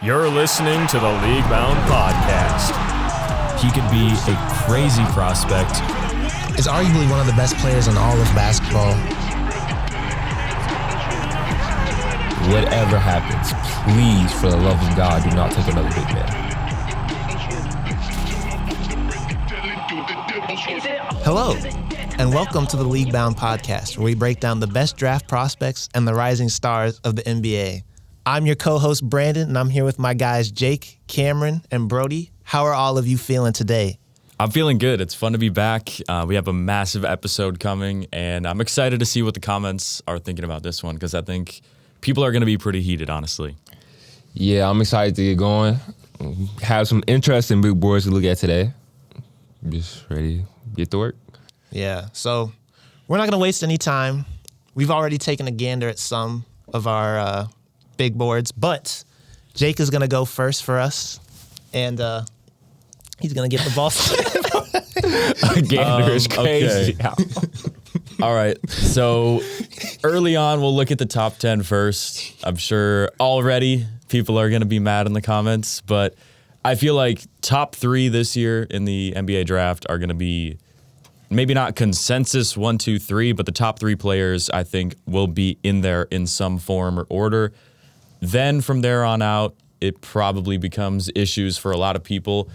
You're listening to the League Bound Podcast. He could be a crazy prospect. Is arguably one of the best players in all of basketball. Whatever happens, please, for the love of God, do not take another big man. Hello, and welcome to the League Bound Podcast, where we break down the best draft prospects and the rising stars of the NBA. I'm your co-host, Brandon, and I'm here with my guys, Jake, Cameron, and Brody. How are all of you feeling today? I'm feeling good. It's fun to be back. We have a massive episode coming, and I'm excited to see what the comments are thinking about this one, because I think people are going to be pretty heated, honestly. Yeah, I'm excited to get going. Have some interesting big boards to look at today. Just ready to get to work. Yeah, so we're not going to waste any time. We've already taken a gander at some of our big boards, but Jake is going to go first for us, and he's going to get the ball. A gander is crazy. Okay. All right, so early on, we'll look at the top 10 first. I'm sure already people are going to be mad in the comments, but I feel like top 3 this year in the NBA draft are going to be maybe not consensus 1, 2, 3, but the top 3 players I think will be in there in some form or order. Then from there on out, it probably becomes issues for a lot of people.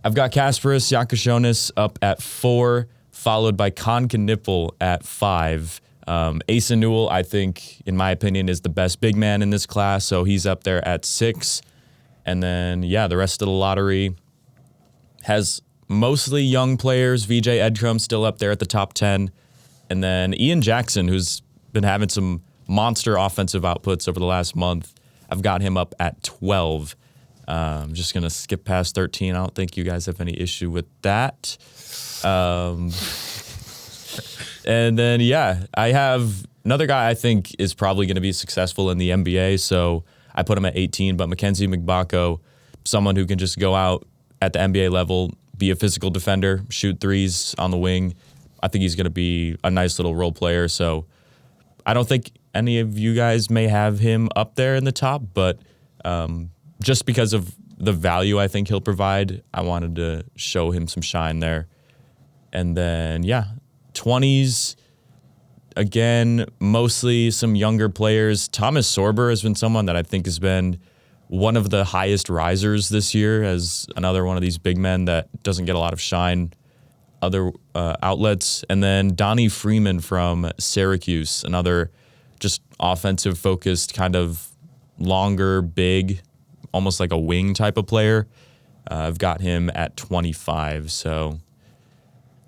I've got Kasparas Giannakoulis up at 4, followed by Konkanippel at 5. Asa Newell, I think, in my opinion, is the best big man in this class, so he's up there at 6. And then, the rest of the lottery has mostly young players. VJ Edgecombe still up there at the top 10. And then Ian Jackson, who's been having some monster offensive outputs over the last month. I've got him up at 12. I'm just going to skip past 13. I don't think you guys have any issue with that. And then, I have another guy I think is probably going to be successful in the NBA, so I put him at 18, but Mackenzie Mgbako, someone who can just go out at the NBA level, be a physical defender, shoot threes on the wing. I think he's going to be a nice little role player, so I don't think any of you guys may have him up there in the top, but just because of the value I think he'll provide, I wanted to show him some shine there. And then, 20s, again, mostly some younger players. Thomas Sorber has been someone that I think has been one of the highest risers this year as another one of these big men that doesn't get a lot of shine other outlets. And then Donnie Freeman from Syracuse, another just offensive-focused, kind of longer, big, almost like a wing type of player. I've got him at 25, so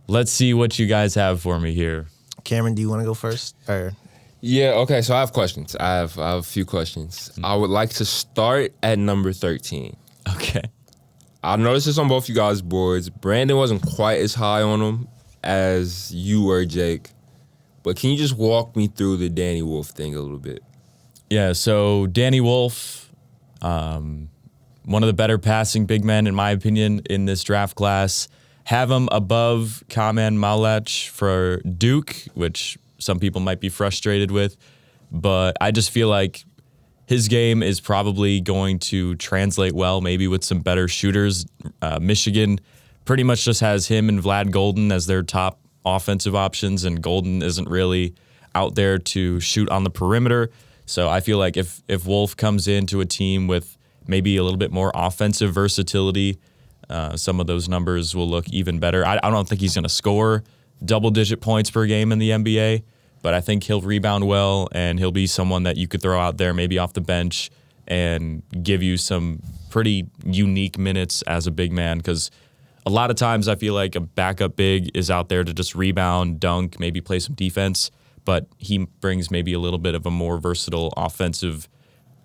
let's see what you guys have for me here. Cameron, do you want to go first? Or Yeah, okay, so I have questions. I have a few questions. I would like to start at number 13. Okay. I noticed this on both you guys' boards. Brandon wasn't quite as high on him as you were, Jake. But can you just walk me through the Danny Wolf thing a little bit? Yeah, so Danny Wolf, one of the better passing big men, in my opinion, in this draft class. Have him above Kaman Malach for Duke, which some people might be frustrated with. But I just feel like his game is probably going to translate well, maybe with some better shooters. Michigan pretty much just has him and Vlad Golden as their top offensive options, and Golden isn't really out there to shoot on the perimeter. So I feel like if Wolf comes into a team with maybe a little bit more offensive versatility, some of those numbers will look even better. I don't think he's going to score double-digit points per game in the NBA, but I think he'll rebound well, and he'll be someone that you could throw out there maybe off the bench and give you some pretty unique minutes as a big man, because a lot of times I feel like a backup big is out there to just rebound, dunk, maybe play some defense, but he brings maybe a little bit of a more versatile offensive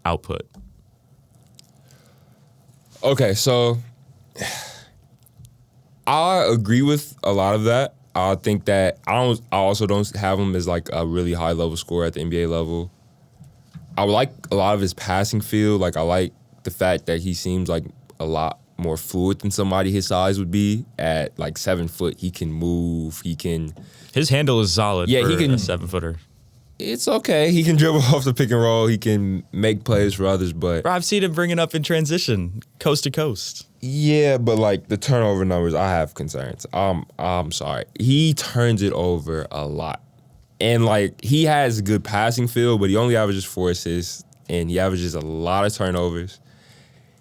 output. Okay, so I agree with a lot of that. I think that I also don't have him as like a really high level scorer at the NBA level. I like a lot of his passing feel. Like I like the fact that he seems like a lot more fluid than somebody his size would be. At like 7 foot, he can move. He can. His handle is solid. Yeah, for he can. a 7-footer. It's okay. He can dribble off the pick and roll. He can make plays for others, but Bro, I've seen him bring it up in transition, coast to coast. yeah, but like the turnover numbers, I have concerns. I'm sorry. He turns it over a lot. And like he has good passing feel, but he only averages 4 assists and he averages a lot of turnovers.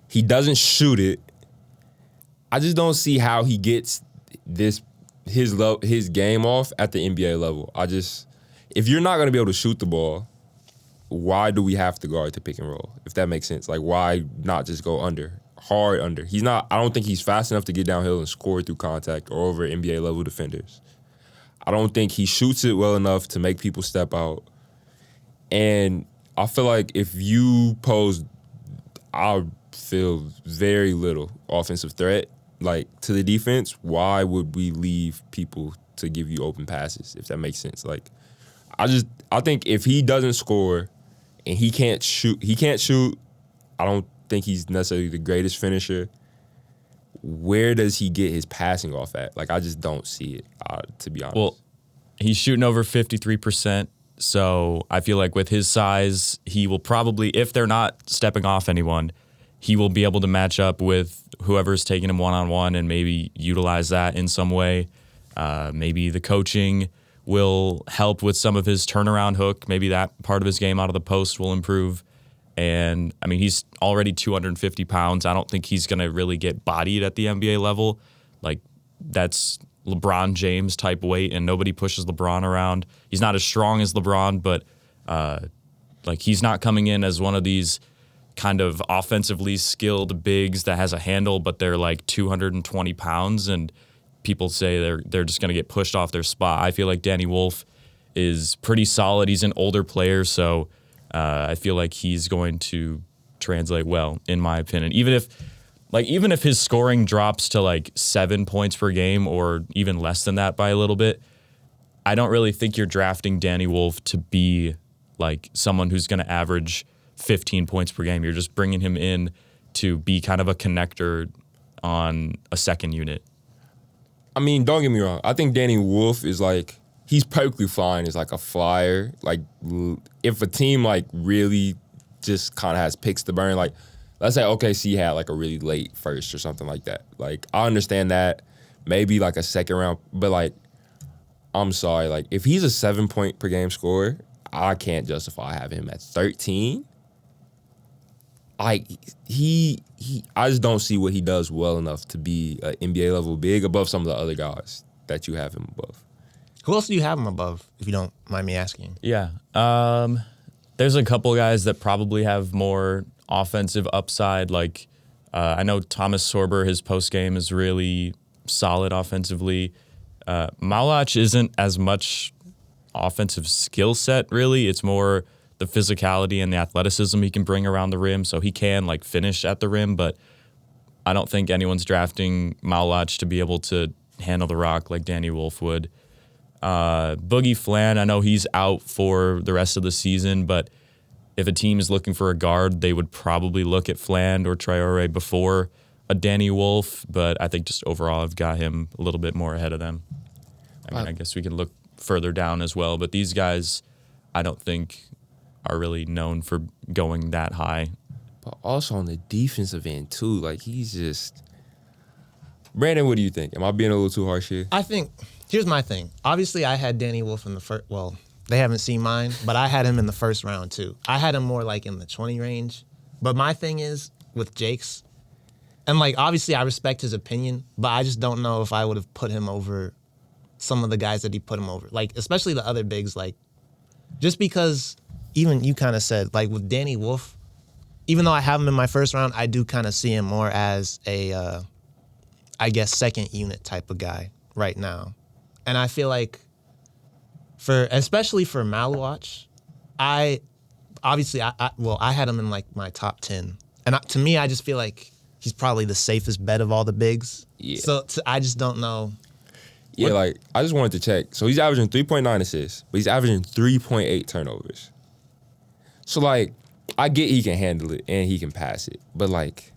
He doesn't shoot it. I just don't see how he gets his game off at the NBA level. If you're not going to be able to shoot the ball, why do we have to guard the pick and roll? If that makes sense. Like, why not just go hard under? I don't think he's fast enough to get downhill and score through contact or over NBA level defenders. I don't think he shoots it well enough to make people step out. And I feel like if you pose, I feel very little offensive threat, like, to the defense. Why would we leave people to give you open passes, if that makes sense? Like, I think if he doesn't score and he can't shoot. I don't think he's necessarily the greatest finisher. Where does he get his passing off at? Like, I just don't see it, to be honest. Well, he's shooting over 53%. So I feel like with his size, he will probably, if they're not stepping off anyone, he will be able to match up with whoever's taking him one-on-one and maybe utilize that in some way. Maybe the coaching will help with some of his turnaround hook. Maybe that part of his game out of the post will improve. And, I mean, he's already 250 pounds. I don't think he's going to really get bodied at the NBA level. Like, that's LeBron James type weight, and nobody pushes LeBron around. He's not as strong as LeBron, but, like, he's not coming in as one of these kind of offensively skilled bigs that has a handle, but they're, like, 220 pounds, and people say they're just going to get pushed off their spot. I feel like Danny Wolf is pretty solid. He's an older player, so I feel like he's going to translate well, in my opinion. Even if his scoring drops to like 7 points per game or even less than that by a little bit, I don't really think you're drafting Danny Wolf to be like someone who's going to average 15 points per game. You're just bringing him in to be kind of a connector on a second unit. I mean, don't get me wrong. I think Danny Wolf is like, he's perfectly fine as like a flyer. Like, if a team like really just kind of has picks to burn, like, let's say OKC had like a really late first or something like that. Like, I understand that. Maybe like a second round, but like, I'm sorry. Like, if he's a 7 point per game scorer, I can't justify having him at 13. I just don't see what he does well enough to be an NBA level big above some of the other guys that you have him above. Who else do you have him above, if you don't mind me asking? Yeah. There's a couple guys that probably have more offensive upside. Like, I know Thomas Sorber, his post game is really solid offensively. Malach isn't as much offensive skill set, really. It's more the physicality and the athleticism he can bring around the rim. So he can like finish at the rim, but I don't think anyone's drafting Malach to be able to handle the rock like Danny Wolf would. Boogie Flan, I know he's out for the rest of the season, but if a team is looking for a guard, they would probably look at Flan or Traore before a Danny Wolf, but I think just overall I've got him a little bit more ahead of them. I mean, I guess we can look further down as well, but these guys I don't think are really known for going that high. But also on the defensive end too, like, he's just... Brandon, what do you think? Am I being a little too harsh here? I think, here's my thing. Obviously, I had Danny Wolf in the first, well, they haven't seen mine, but I had him in the first round too. I had him more like in the 20 range. But my thing is, with Jake's, and like, obviously I respect his opinion, but I just don't know if I would have put him over some of the guys that he put him over. Like, especially the other bigs, like, just because, even you kind of said, like with Danny Wolf, even though I have him in my first round, I do kind of see him more as a, I guess, second unit type of guy right now. And I feel like especially for Malach, I had him in like my top 10. And to me, I just feel like he's probably the safest bet of all the bigs. Yeah. So I just don't know. Yeah, like, I just wanted to check. So he's averaging 3.9 assists, but he's averaging 3.8 turnovers. So, like, I get he can handle it and he can pass it. But, like,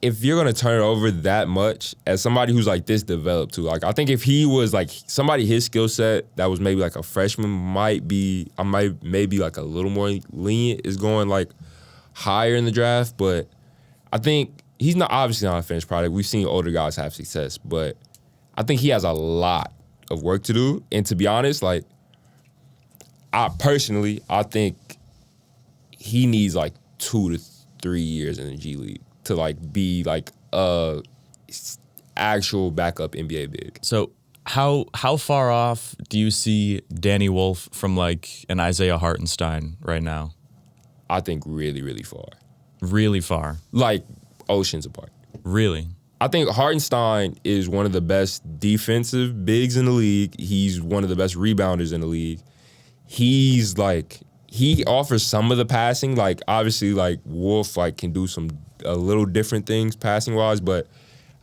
if you're gonna turn it over that much, as somebody who's like this developed too, like I think if he was like somebody his skill set that was maybe like a freshman maybe like a little more lenient is going like higher in the draft, but I think he's obviously not a finished product. We've seen older guys have success, but I think he has a lot of work to do. And to be honest, like I think he needs like 2 to 3 years in the G League to like be like a actual backup NBA big. So how far off do you see Danny Wolf from like an Isaiah Hartenstein right now? I think really, really far. Really far. Like oceans apart. Really? I think Hartenstein is one of the best defensive bigs in the league. He's one of the best rebounders in the league. He's like, he offers some of the passing. Like obviously like Wolf like can do a little different things passing wise, but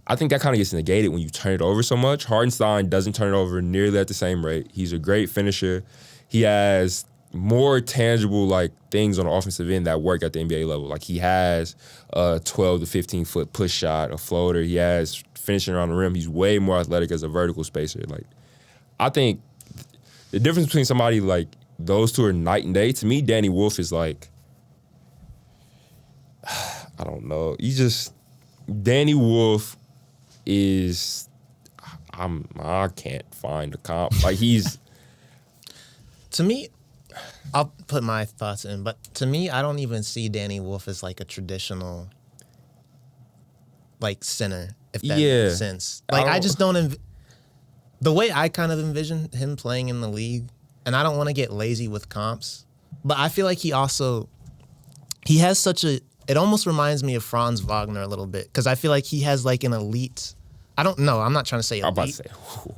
I think that kind of gets negated when you turn it over so much. Hartenstein doesn't turn it over nearly at the same rate. He's a great finisher. He has more tangible like things on the offensive end that work at the NBA level. Like he has a 12 to 15 foot push shot, a floater. He has finishing around the rim. He's way more athletic as a vertical spacer. Like I think the difference between somebody like those two are night and day. To me, Danny Wolf is like, I don't know. Danny Wolf is, I can't find a comp. Like he's. To me, I'll put my thoughts in, but to me, I don't even see Danny Wolf as like a traditional like center, if that makes sense. Like I just don't, the way I kind of envision him playing in the league, and I don't want to get lazy with comps, but I feel like he has it almost reminds me of Franz Wagner a little bit, because I feel like he has like an elite, I don't know, I'm not trying to say elite, I'm about to say,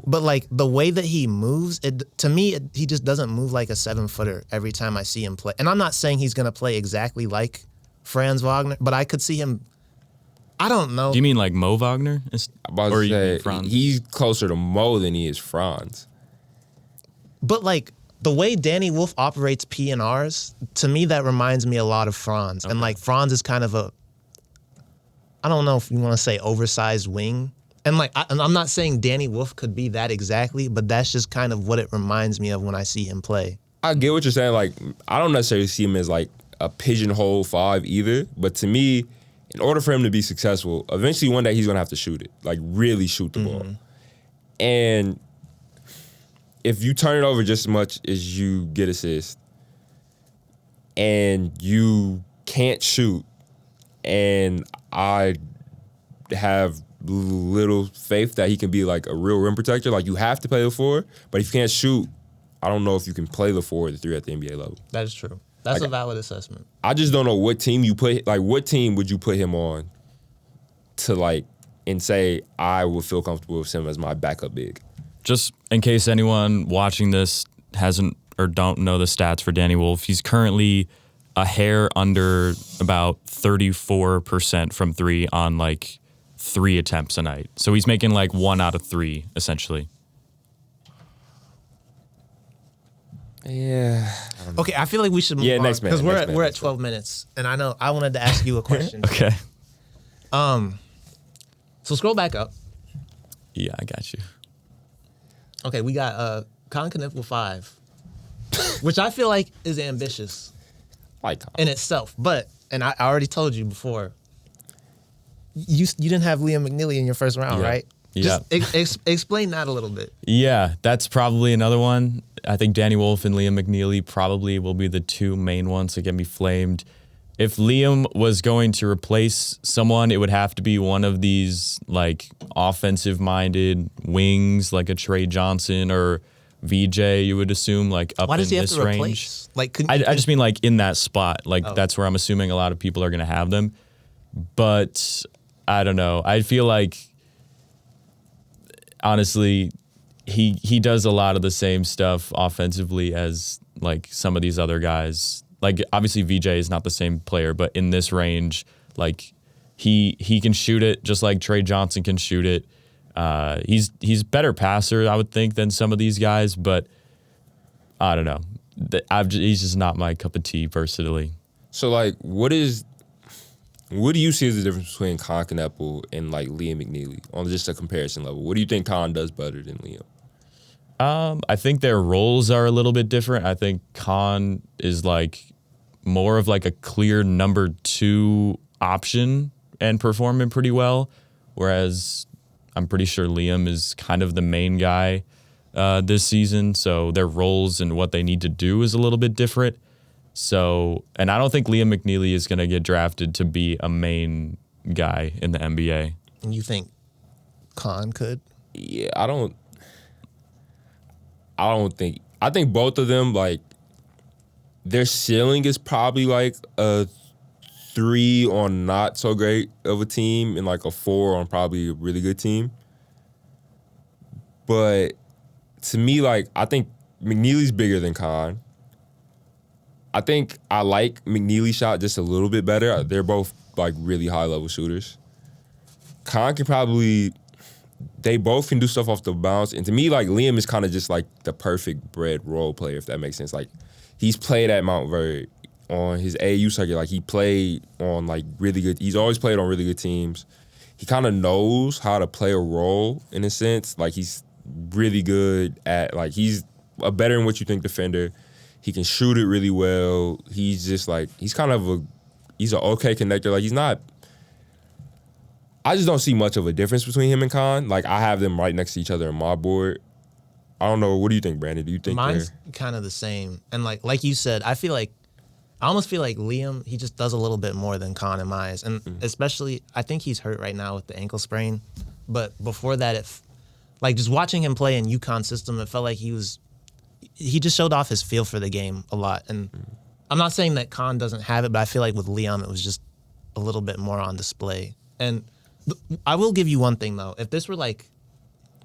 but like the way that he moves, he just doesn't move like a 7-footer every time I see him play. And I'm not saying he's going to play exactly like Franz Wagner, but I could see him, I don't know. Do you mean like Mo Wagner? I'm about to say, he's closer to Mo than he is Franz. But like the way Danny Wolf operates P&Rs, to me that reminds me a lot of Franz. Okay. And like Franz is kind of I don't know if you want to say oversized wing. And like I'm not saying Danny Wolf could be that exactly, but that's just kind of what it reminds me of when I see him play. I get what you're saying. Like I don't necessarily see him as like a pigeonhole 5 either, but to me, in order for him to be successful, eventually one day he's gonna have to shoot it, like really shoot the ball. And if you turn it over just as much as you get assists and you can't shoot, and I have little faith that he can be like a real rim protector, like you have to play the 4, but if you can't shoot, I don't know if you can play the 4 or the 3 at the NBA level. That is true. That's like, a valid assessment. I just don't know what team what team would you put him on to like, and say I would feel comfortable with him as my backup big. Just in case anyone watching this hasn't or don't know the stats for Danny Wolf, he's currently a hair under about 34% from 3 on like 3 attempts a night. So he's making like 1 out of 3 essentially. Yeah. Okay, I feel like we should move on. Next minute. Because we're at 12 minutes, and I know I wanted to ask you a question. Okay. So scroll back up. Yeah, I got you. Okay, we got Colin Kniff with 5, which I feel like is ambitious in itself. But, and I already told you before, you didn't have Liam McNeely in your first round, right? Yeah. Just explain that a little bit. Yeah, that's probably another one. I think Danny Wolf and Liam McNeely probably will be the 2 main ones that get me flamed. If Liam was going to replace someone, it would have to be one of these like offensive-minded wings, like a Trey Johnson or VJ. You would assume like up in this range. Why does he have to replace? Like, I just mean like in that spot. Like that's where I'm assuming a lot of people are going to have them. But I don't know. I feel like honestly, he does a lot of the same stuff offensively as like some of these other guys. Like obviously VJ is not the same player, but in this range, like he can shoot it just like Trey Johnson can shoot it. He's better passer, I would think, than some of these guys, but I don't know. He's just not my cup of tea personally. So like, what is What do you see as the difference between Con Kneppel and like Liam McNeely on just a comparison level? What do you think Con does better than Liam? I think their roles are a little bit different. I think Con is like more of like a clear number 2 option and performing pretty well, whereas I'm pretty sure Liam is kind of the main guy this season. So their roles and what they need to do is a little bit different. So, and I don't think Liam McNeely is going to get drafted to be a main guy in the NBA. And you think Con could? Yeah, I think both of them, like, their ceiling is probably like a 3 on not so great of a team and like a 4 on probably a really good team. But to me, like, I think McNeely's bigger than Con. I think I like McNeely's shot just a little bit better. They're both like really high level shooters. Con can probably, they both can do stuff off the bounce. And to me, like, Liam is kind of just like the perfect bred role player, if that makes sense. Like, he's played at Mount Vernon on his AAU circuit. Like, he played on like really good, he's always played on really good teams. He kind of knows how to play a role in a sense. Like, he's really good at, like, he's a better than what you think defender. He can shoot it really well. He's just like, he's kind of he's an okay connector. Like, he's not, I just don't see much of a difference between him and Con. Like, I have them right next to each other on my board. I don't know. What do you think, Brandon? Do you think mine's kind of the same? And like you said, I almost feel like Liam, he just does a little bit more than Con in my eyes. And especially, I think he's hurt right now with the ankle sprain. But before that, like, just watching him play in UConn system, it felt like he just showed off his feel for the game a lot. And I'm not saying that Con doesn't have it, but I feel like with Liam, it was just a little bit more on display. And I will give you one thing, though. If this were like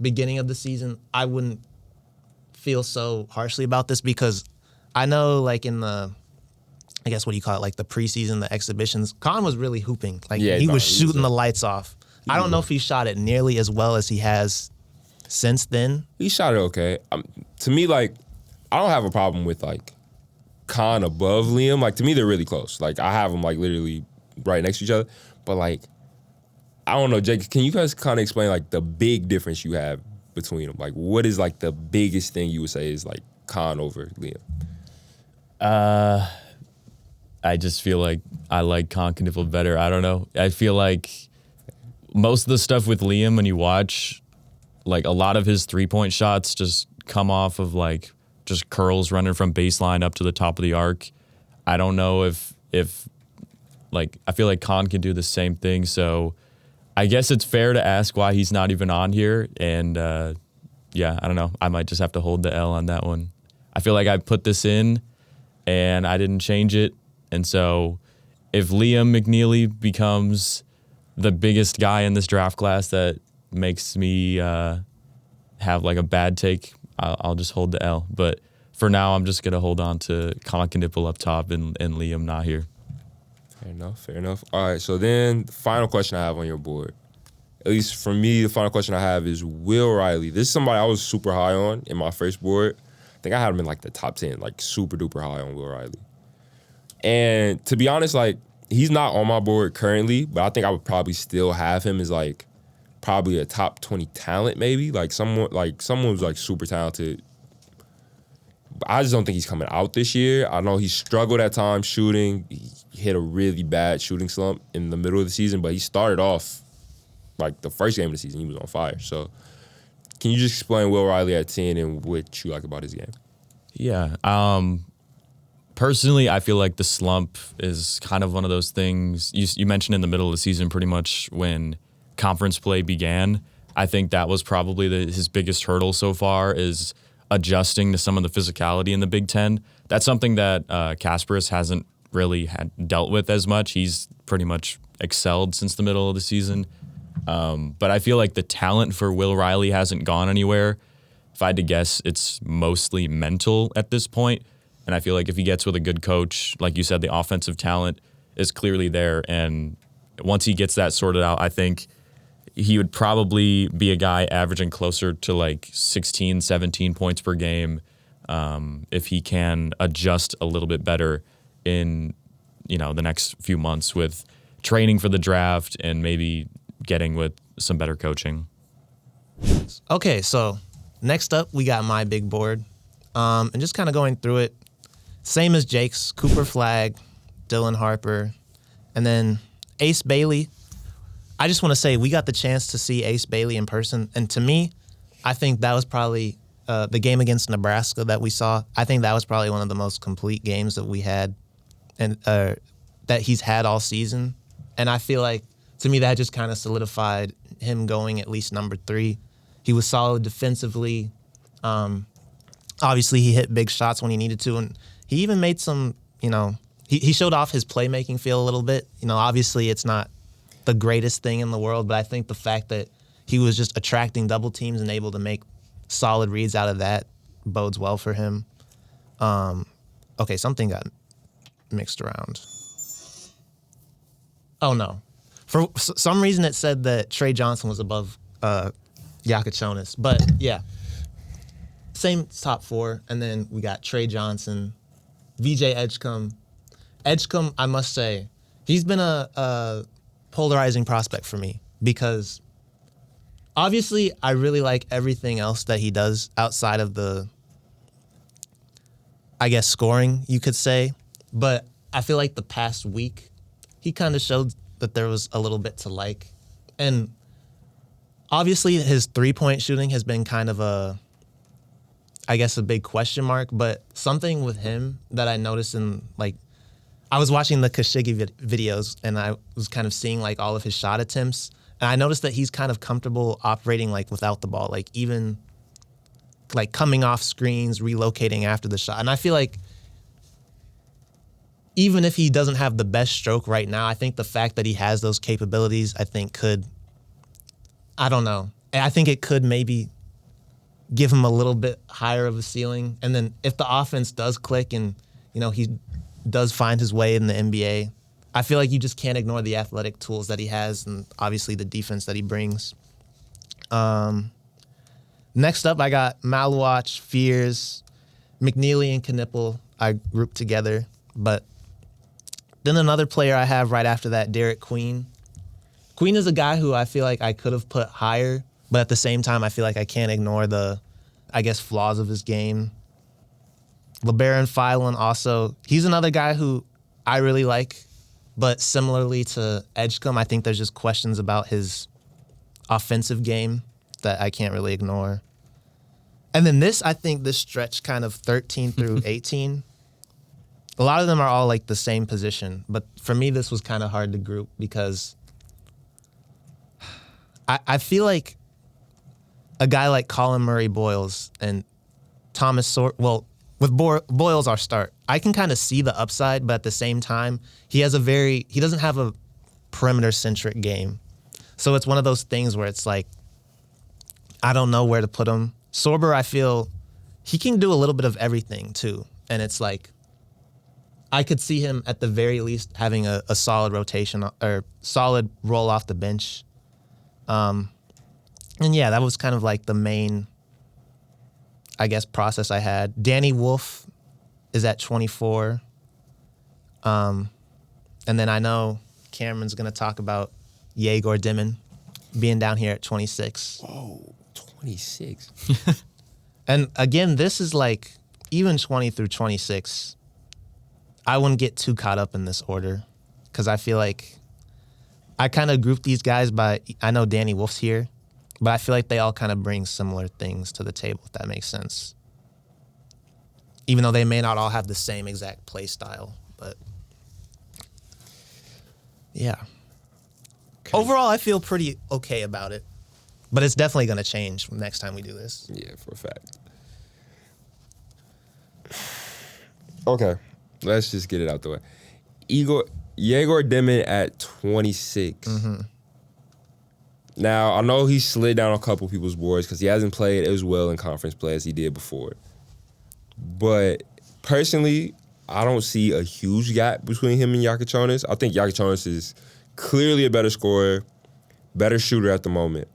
beginning of the season, I wouldn't feel so harshly about this, because I know, like, in the, I guess, what do you call it, like the preseason, the exhibitions, Con was really hooping. Like, he was shooting the lights off. I don't know if he shot it nearly as well as he has since then. He shot it okay. To me, like, I don't have a problem with, like, Con above Liam. Like, to me, they're really close. Like, I have them, like, literally right next to each other. But, like, I don't know, Jake, can you guys kind of explain, like, the big difference you have between them? Like, what is, like, the biggest thing you would say is, like, Con over Liam? I just feel like I like Con Kneppel better. I don't know. I feel like most of the stuff with Liam, when you watch, like, a lot of his three-point shots just come off of, like, just curls running from baseline up to the top of the arc. I don't know if like, I feel like Con can do the same thing. So I guess it's fair to ask why he's not even on here. And yeah, I don't know. I might just have to hold the L on that one. I feel like I put this in and I didn't change it. And so if Liam McNeely becomes the biggest guy in this draft class that makes me have like a bad take, I'll just hold the L. But for now, I'm just going to hold on to Con Kneppel up top and Liam not here. Fair enough. All right, so then the final question I have on your board, at least for me, the final question I have is Will Riley. This is somebody I was super high on in my first board. I think I had him in like the top 10, like super duper high on Will Riley. And to be honest, like, he's not on my board currently, but I think I would probably still have him as like probably a top 20 talent, maybe. Like someone who's like super talented. But I just don't think he's coming out this year. I know he struggled at times shooting. He hit a really bad shooting slump in the middle of the season, but he started off like the first game of the season, he was on fire. So can you just explain Will Riley at 10 and what you like about his game? Yeah. Personally, I feel like the slump is kind of one of those things you mentioned in the middle of the season, pretty much when conference play began. I think that was probably his biggest hurdle so far, is adjusting to some of the physicality in the Big Ten. That's something that Kasparis hasn't really dealt with as much. He's pretty much excelled since the middle of the season. But I feel like the talent for Will Riley hasn't gone anywhere. If I had to guess, it's mostly mental at this point. And I feel like if he gets with a good coach, like you said, the offensive talent is clearly there. And once he gets that sorted out, I think he would probably be a guy averaging closer to like 16, 17 points per game if he can adjust a little bit better in, the next few months with training for the draft and maybe getting with some better coaching. Okay, so next up, we got my big board. And just kind of going through it, same as Jake's, Cooper Flagg, Dylan Harper, and then Ace Bailey. I just want to say we got the chance to see Ace Bailey in person. And to me, I think that was probably the game against Nebraska that we saw. I think that was probably one of the most complete games that we had and that he's had all season. And I feel like, to me, that just kind of solidified him going at least number 3. He was solid defensively. Obviously, he hit big shots when he needed to. And he even made some, he showed off his playmaking feel a little bit. Obviously, it's not the greatest thing in the world, but I think the fact that he was just attracting double teams and able to make solid reads out of that bodes well for him. Okay, something got mixed around. Oh, no. For some reason, it said that Trey Johnson was above Yakachonis. But, yeah. Same top 4. And then we got Trey Johnson, VJ Edgecombe. Edgecombe, I must say, he's been a polarizing prospect for me because obviously I really like everything else that he does outside of the, I guess, scoring, you could say. But I feel like the past week, he kind of showed that there was a little bit to like. And obviously his three-point shooting has been kind of a big question mark. But something with him that I noticed in, I was watching the Kashigi videos and I was kind of seeing all of his shot attempts. And I noticed that he's kind of comfortable operating without the ball, even coming off screens, relocating after the shot. And I feel like even if he doesn't have the best stroke right now, I think the fact that he has those capabilities, I think I don't know. I think it could maybe give him a little bit higher of a ceiling. And then if the offense does click and, he does find his way in the NBA, I feel like you just can't ignore the athletic tools that he has and obviously the defense that he brings. Next up, I got Maluach, Fears, McNeely, and Knipple. I grouped together. But then another player I have right after that, Derek Queen. Queen is a guy who I feel like I could have put higher, but at the same time, I feel like I can't ignore the, flaws of his game. LeBaron Philon also, he's another guy who I really like, but similarly to Edgecombe, I think there's just questions about his offensive game that I can't really ignore. And then I think this stretch kind of 13 through 18, a lot of them are all the same position, but for me, this was kind of hard to group because I feel like a guy like Colin Murray Boyles and Thomas with Boyles, our start, I can kind of see the upside, but at the same time, he doesn't have a perimeter-centric game. So it's one of those things where it's I don't know where to put him. Sorber, I feel he can do a little bit of everything too. And it's I could see him at the very least having a solid rotation or solid roll off the bench. And yeah, that was kind of the main, process I had. Danny Wolf is at 24. And then I know Cameron's going to talk about Yegor Dimon being down here at 26. Whoa, 26. And again, this is even 20 through 26. I wouldn't get too caught up in this order because I feel like I kind of grouped these guys by, I know Danny Wolf's here, but I feel like they all kind of bring similar things to the table, if that makes sense. Even though they may not all have the same exact play style, but yeah. Okay. Overall, I feel pretty okay about it, but it's definitely going to change next time we do this. Yeah, for a fact. Okay, let's just get it out the way. Yegor Dimon at 26. Mm-hmm. Now, I know he slid down a couple people's boards because he hasn't played as well in conference play as he did before. But personally, I don't see a huge gap between him and Yakachonis. I think Yakachonis is clearly a better scorer, better shooter at the moment.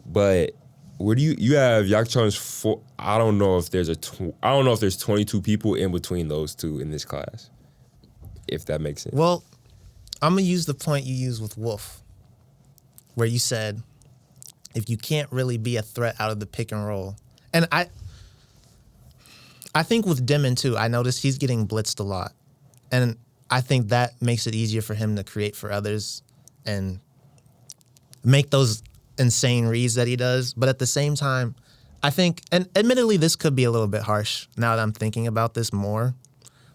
But where do you have Yakachonis? I don't know if there's 22 people in between those two in this class. If that makes sense. Well, I'm going to use the point you used with Wolf, where you said, if you can't really be a threat out of the pick and roll. And I think with Demon, too, I noticed he's getting blitzed a lot. And I think that makes it easier for him to create for others and make those insane reads that he does. But at the same time, I think, and admittedly, this could be a little bit harsh now that I'm thinking about this more,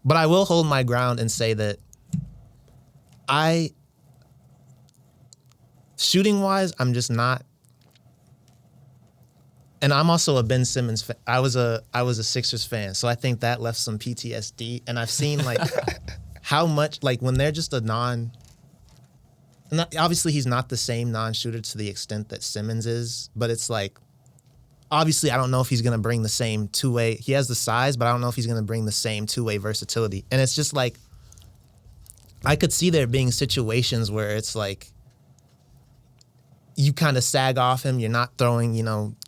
but I will hold my ground and say that shooting-wise, I'm just not. And I'm also a Ben Simmons fan. I was a Sixers fan, so I think that left some PTSD. And I've seen like how much, like when they're just obviously he's not the same non-shooter to the extent that Simmons is, but it's like, obviously I don't know if he's going to bring the same two-way. He has the size, but I don't know if he's going to bring the same two-way versatility. And it's just like, I could see there being situations where it's like, you kind of sag off him. You're not throwing,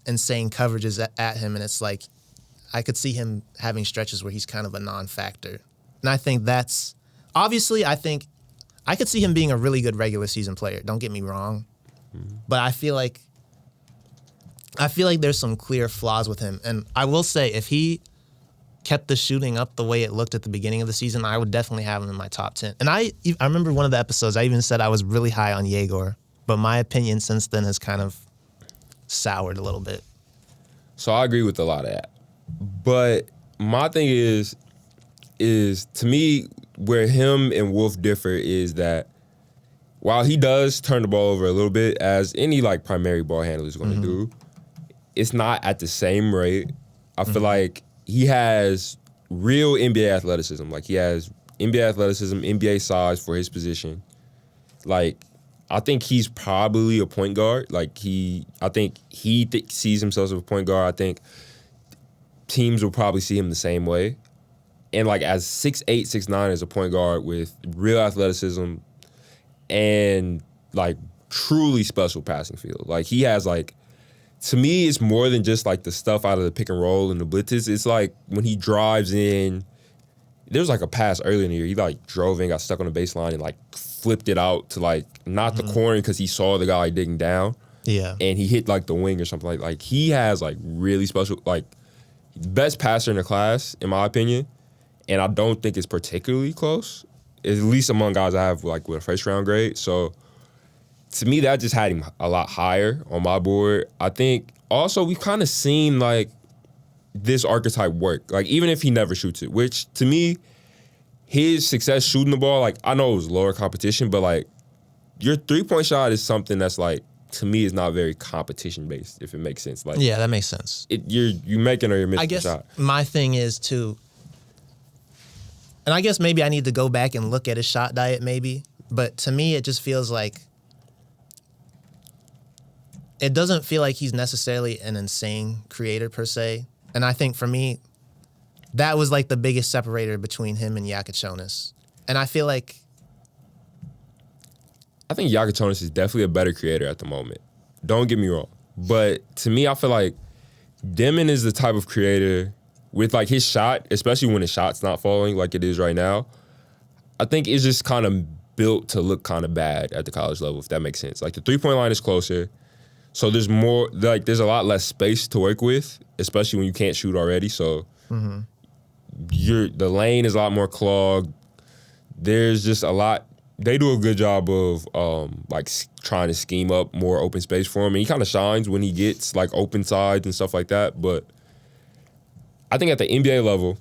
insane coverages at him. And it's like, I could see him having stretches where he's kind of a non-factor. And I think that's, obviously, I think I could see him being a really good regular season player. Don't get me wrong. Mm-hmm. But I feel like there's some clear flaws with him. And I will say, if he kept the shooting up the way it looked at the beginning of the season, I would definitely have him in my top 10. And I remember one of the episodes, I even said I was really high on Yegor. But my opinion since then has kind of soured a little bit. So I agree with a lot of that. But my thing is to me, where him and Wolf differ is that while he does turn the ball over a little bit, as any like primary ball handler is going to do, it's not at the same rate. I feel like he has real NBA athleticism. Like he has NBA athleticism, NBA size for his position. Like, I think he's probably a point guard. Like I think he sees himself as a point guard. I think teams will probably see him the same way. And like as 6'8", 6'9" as a point guard with real athleticism and like truly special passing field. Like he has like, to me, it's more than just like the stuff out of the pick and roll and the blitzes. It's like when he drives in, there was like a pass earlier in the year. He like drove in, got stuck on the baseline and like flipped it out to like not the corner because he saw the guy digging down. Yeah. And he hit like the wing or something like he has like really special, like best passer in the class, in my opinion. And I don't think it's particularly close, at least among guys I have like with a first round grade. So to me, that just had him a lot higher on my board. I think also we've kind of seen like this archetype work, like even if he never shoots it, which to me, his success shooting the ball, like I know it was lower competition, but like your 3-point shot is something that's like, to me, is not very competition based, if it makes sense. Like yeah, that makes sense. You're making or you're missing I guess the shot. My thing is too, and I guess maybe I need to go back and look at his shot diet maybe, but to me it just feels like it doesn't feel like he's necessarily an insane creator per se. And I think for me, that was like the biggest separator between him and Yakachonis. And I feel like I think Yakachonis is definitely a better creator at the moment. Don't get me wrong. But to me, I feel like Demon is the type of creator with like his shot, especially when his shot's not falling like it is right now, I think it's just kind of built to look kind of bad at the college level, if that makes sense. Like the 3-point line is closer. So there's more, like there's a lot less space to work with, especially when you can't shoot already. So the lane is a lot more clogged. There's just a lot. They do a good job of like trying to scheme up more open space for him. And he kind of shines when he gets like open sides and stuff like that. But I think at the NBA level,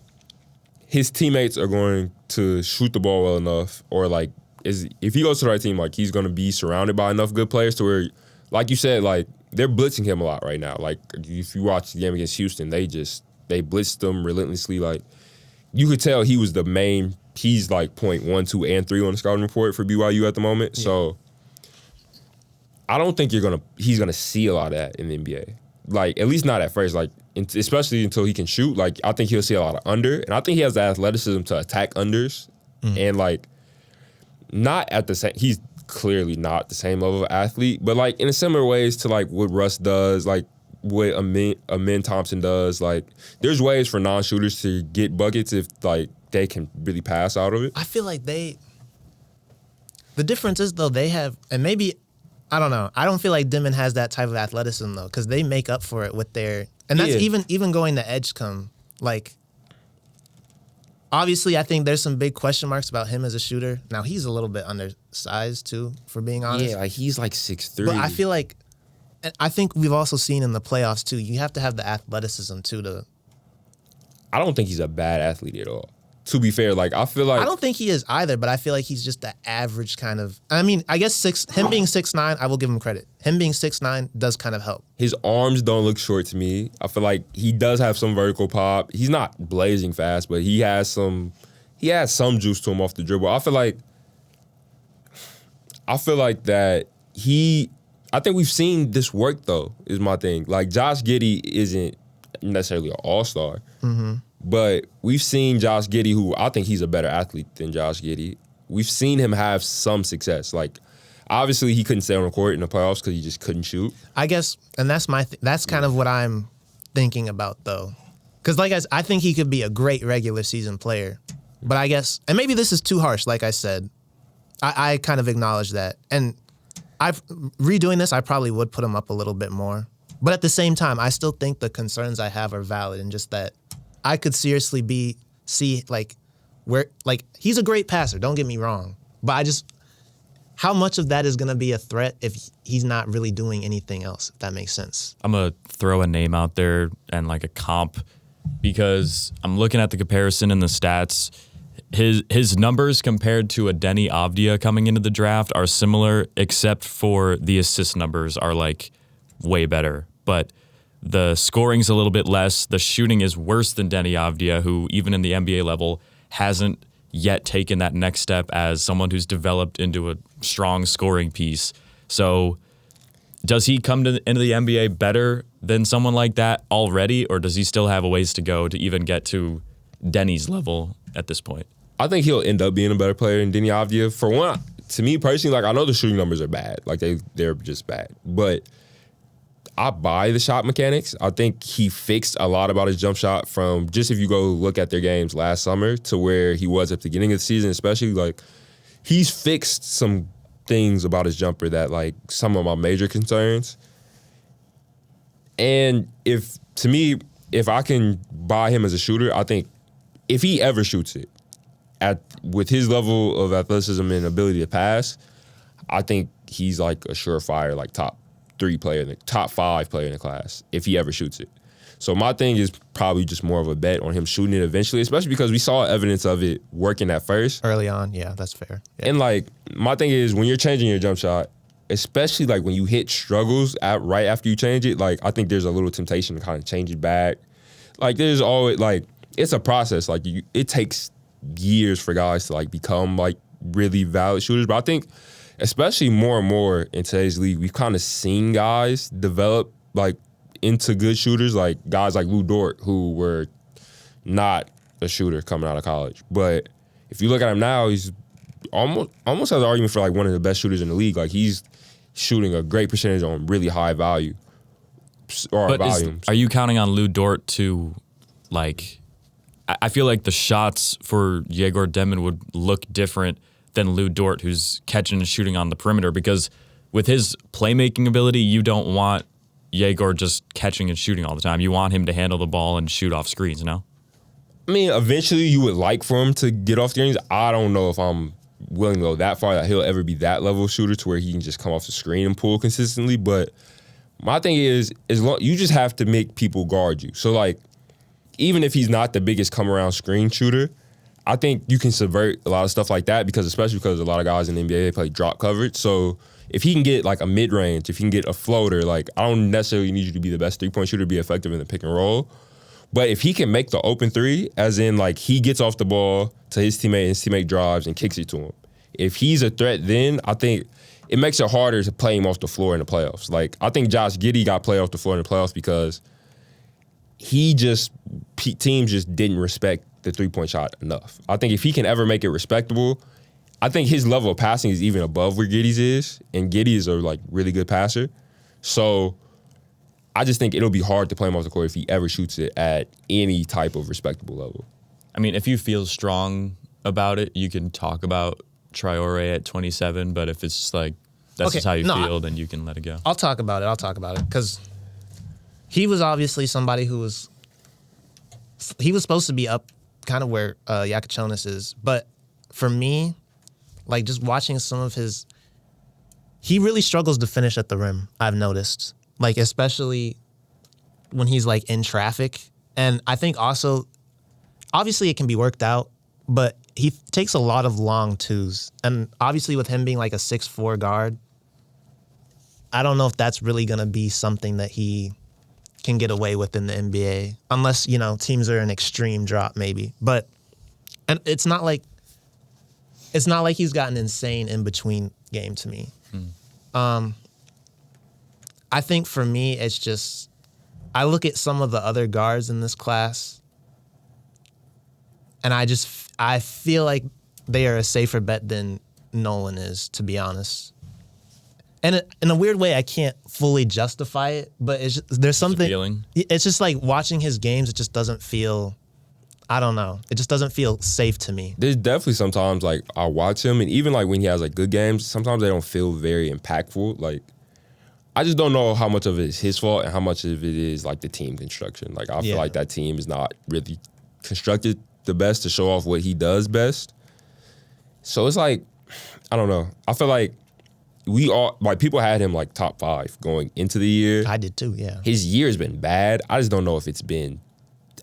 his teammates are going to shoot the ball well enough, or like if he goes to the right team, like he's going to be surrounded by enough good players to where, like you said, like they're blitzing him a lot right now. Like if you watch the game against Houston, they blitzed him relentlessly. Like you could tell he was the main. He's like point 1, 2, and 3 on the scouting report for BYU at the moment. Yeah. So I don't think he's gonna see a lot of that in the NBA. Like at least not at first. Like especially until he can shoot. Like I think he'll see a lot of under, and I think he has the athleticism to attack unders, and like not at the same. He's clearly not the same level of athlete, but like in a similar ways to like what Russ does, like what Amin Thompson does. Like there's ways for non-shooters to get buckets if like they can really pass out of it. I feel like the The difference is, though, they have, and maybe, I don't know. I don't feel like Dimon has that type of athleticism, though, because they make up for it with their, and that's even going to Edgecombe. Like, obviously, I think there's some big question marks about him as a shooter. Now, he's a little bit undersized, too, for being honest. Yeah, like he's like 6'3". But I feel like, and I think we've also seen in the playoffs, too, you have to have the athleticism, too, to. I don't think he's a bad athlete at all. To be fair, like I feel like I don't think he is either, but I feel like he's just the average kind of. I mean, I guess him being 6'9", I will give him credit. Him being 6'9" does kind of help. his arms don't look short to me. I feel like he does have some vertical pop. He's not blazing fast, but he has some juice to him off the dribble. I feel like that I think we've seen this work though, is my thing. Like Josh Giddey isn't necessarily an all-star. Mm-hmm. But we've seen Josh Giddey, who I think he's a better athlete than Josh Giddey. We've seen him have some success. Like, obviously, he couldn't stay on the court in the playoffs because he just couldn't shoot. I guess, and that's that's kind of what I'm thinking about, though. Because, I think he could be a great regular season player. But I guess, and maybe this is too harsh, like I said. I kind of acknowledge that. And redoing this, I probably would put him up a little bit more. But at the same time, I still think the concerns I have are valid, and just that I could seriously see he's a great passer, don't get me wrong. But how much of that is going to be a threat if he's not really doing anything else, if that makes sense? I'm going to throw a name out there and like a comp because I'm looking at the comparison in the stats. His numbers compared to a Denny Avdia coming into the draft are similar, except for the assist numbers are like way better. But the scoring's a little bit less. The shooting is worse than Denny Avdia, who even in the NBA level hasn't yet taken that next step as someone who's developed into a strong scoring piece. So does he come into the NBA better than someone like that already, or does he still have a ways to go to even get to Denny's level at this point? I think he'll end up being a better player than Denny Avdia. For one, to me personally, like I know the shooting numbers are bad. Like they're just bad. But I buy the shot mechanics. I think he fixed a lot about his jump shot from just if you go look at their games last summer to where he was at the beginning of the season, especially like he's fixed some things about his jumper that like some of my major concerns. And if I can buy him as a shooter, I think if he ever shoots it with his level of athleticism and ability to pass, I think he's like a surefire like top 3 player, the top 5 player in the class if he ever shoots it. So my thing is probably just more of a bet on him shooting it eventually, especially because we saw evidence of it working at first. Early on, yeah, that's fair. Yeah. And like my thing is when you're changing your jump shot, especially like when you hit struggles right after you change it, like I think there's a little temptation to kind of change it back. Like there's always like it's a process. Like it takes years for guys to like become like really valid shooters. But I think especially more and more in today's league, we've kind of seen guys develop like into good shooters, like guys like Lou Dort, who were not a shooter coming out of college. But if you look at him now, he's almost has an argument for like one of the best shooters in the league. Like he's shooting a great percentage on really high value or volumes. Are you counting on Lou Dort to like? I feel like the shots for Yegor Demon would look different than Lou Dort, who's catching and shooting on the perimeter, because with his playmaking ability, you don't want Yegor just catching and shooting all the time. You want him to handle the ball and shoot off screens, no? I mean, eventually you would like for him to get off the screens. I don't know if I'm willing to go that far that he'll ever be that level of shooter to where he can just come off the screen and pull consistently. But my thing is, you just have to make people guard you. So, like, even if he's not the biggest come-around screen shooter, I think you can subvert a lot of stuff like that especially because a lot of guys in the NBA, they play drop coverage. So if he can get like a mid-range, if he can get a floater, like I don't necessarily need you to be the best three-point shooter to be effective in the pick and roll. But if he can make the open three, as in like he gets off the ball to his teammate and his teammate drives and kicks it to him, if he's a threat, then I think it makes it harder to play him off the floor in the playoffs. Like I think Josh Giddey got played off the floor in the playoffs because teams just didn't respect the three-point shot enough. I think if he can ever make it respectable, I think his level of passing is even above where Giddey's is, and Giddey is a like really good passer. So I just think it'll be hard to play him off the court if he ever shoots it at any type of respectable level. I mean, if you feel strong about it, you can talk about Traore at 27, but if it's just like that's just how you feel, then you can let it go. I'll talk about it because he was obviously somebody he was supposed to be up kind of where Yakachonis is. But for me, like just watching some of he really struggles to finish at the rim, I've noticed. Like especially when he's like in traffic. And I think also, obviously it can be worked out, but he takes a lot of long twos. And obviously with him being like a 6'4" guard, I don't know if that's really going to be something that he can get away with in the NBA. Unless, teams are an extreme drop maybe. And it's not like he's got an insane in-between game to me. I think for me, it's just, I look at some of the other guards in this class, and I feel like they are a safer bet than Nolan is, to be honest. And in a weird way, I can't fully justify it, but there's something. It's just like watching his games. It just doesn't feel. I don't know. It just doesn't feel safe to me. There's definitely sometimes like I watch him, and even like when he has like good games, sometimes they don't feel very impactful. Like I just don't know how much of it is his fault and how much of it is like the team construction. Like I feel like that team is not really constructed the best to show off what he does best. So it's like, I don't know. I feel like we all, like people had him like top 5 going into the year. I did too, yeah. His year has been bad. I just don't know if it's been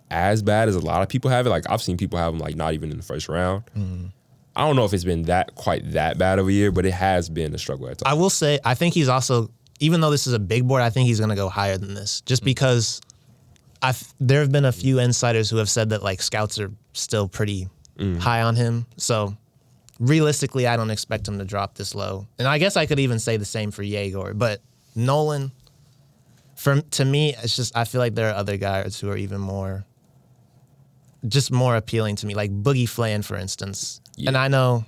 as bad as a lot of people have it. Like I've seen people have him like not even in the first round. I don't know if it's been quite that bad of a year, but it has been a struggle at times. I will say, I think he's also, even though this is a big board, I think he's going to go higher than this. Just because there have been a few insiders who have said that like scouts are still pretty high on him. So realistically, I don't expect him to drop this low. And I guess I could even say the same for Yegor. But Nolan, to me, it's just, I feel like there are other guys who are even more appealing to me, like Boogie Flan, for instance. Yeah. And I know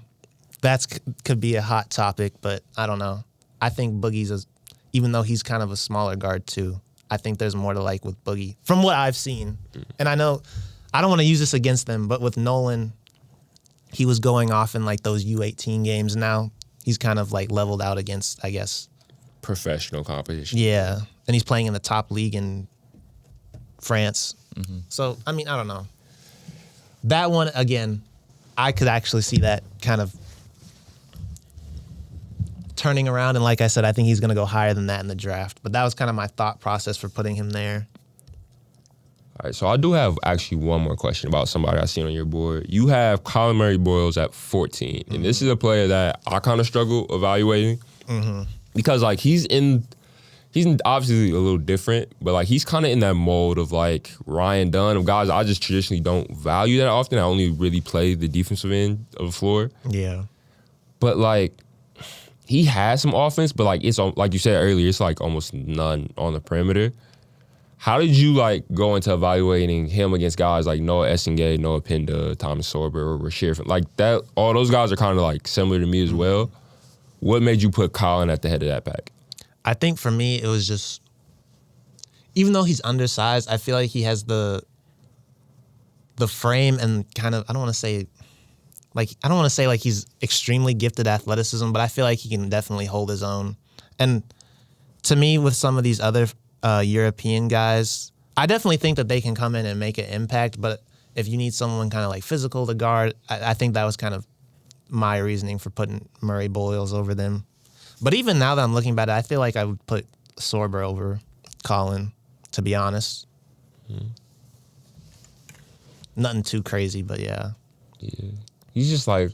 could be a hot topic, but I don't know. I think Boogie's, even though he's kind of a smaller guard too, I think there's more to like with Boogie from what I've seen. And I know I don't want to use this against them, but with Nolan, he was going off in like those U18 games. Now he's kind of like leveled out against, I guess, professional competition. Yeah. And he's playing in the top league in France. So, I mean, I don't know. That one, again, I could actually see that kind of turning around. And like I said, I think he's going to go higher than that in the draft. But that was kind of my thought process for putting him there. All right, so I do have actually one more question about somebody I seen on your board. You have Colin Murray Boyles at 14. And this is a player that I kind of struggle evaluating. Because like he's obviously a little different, but like he's kind of in that mold of like Ryan Dunn, of guys I just traditionally don't value that often. I only really play the defensive end of the floor. Yeah. But like he has some offense, but like it's like you said earlier, it's like almost none on the perimeter. How did you like go into evaluating him against guys like Noah Essengay, Noah Pinda, Thomas Sorber, or Rashir? Like that, all those guys are kind of like similar to me as well. What made you put Colin at the head of that pack? I think for me, it was just, even though he's undersized, I feel like he has the frame and kind of, I don't want to say like he's extremely gifted athleticism, but I feel like he can definitely hold his own. And to me, with some of these other European guys, I definitely think that they can come in and make an impact, but if you need someone kind of like physical to guard, I think that was kind of my reasoning for putting Murray Boyles over them. But even now that I'm looking back at it, I feel like I would put Sorber over Colin, to be honest. Nothing too crazy, but yeah. Yeah. He's just like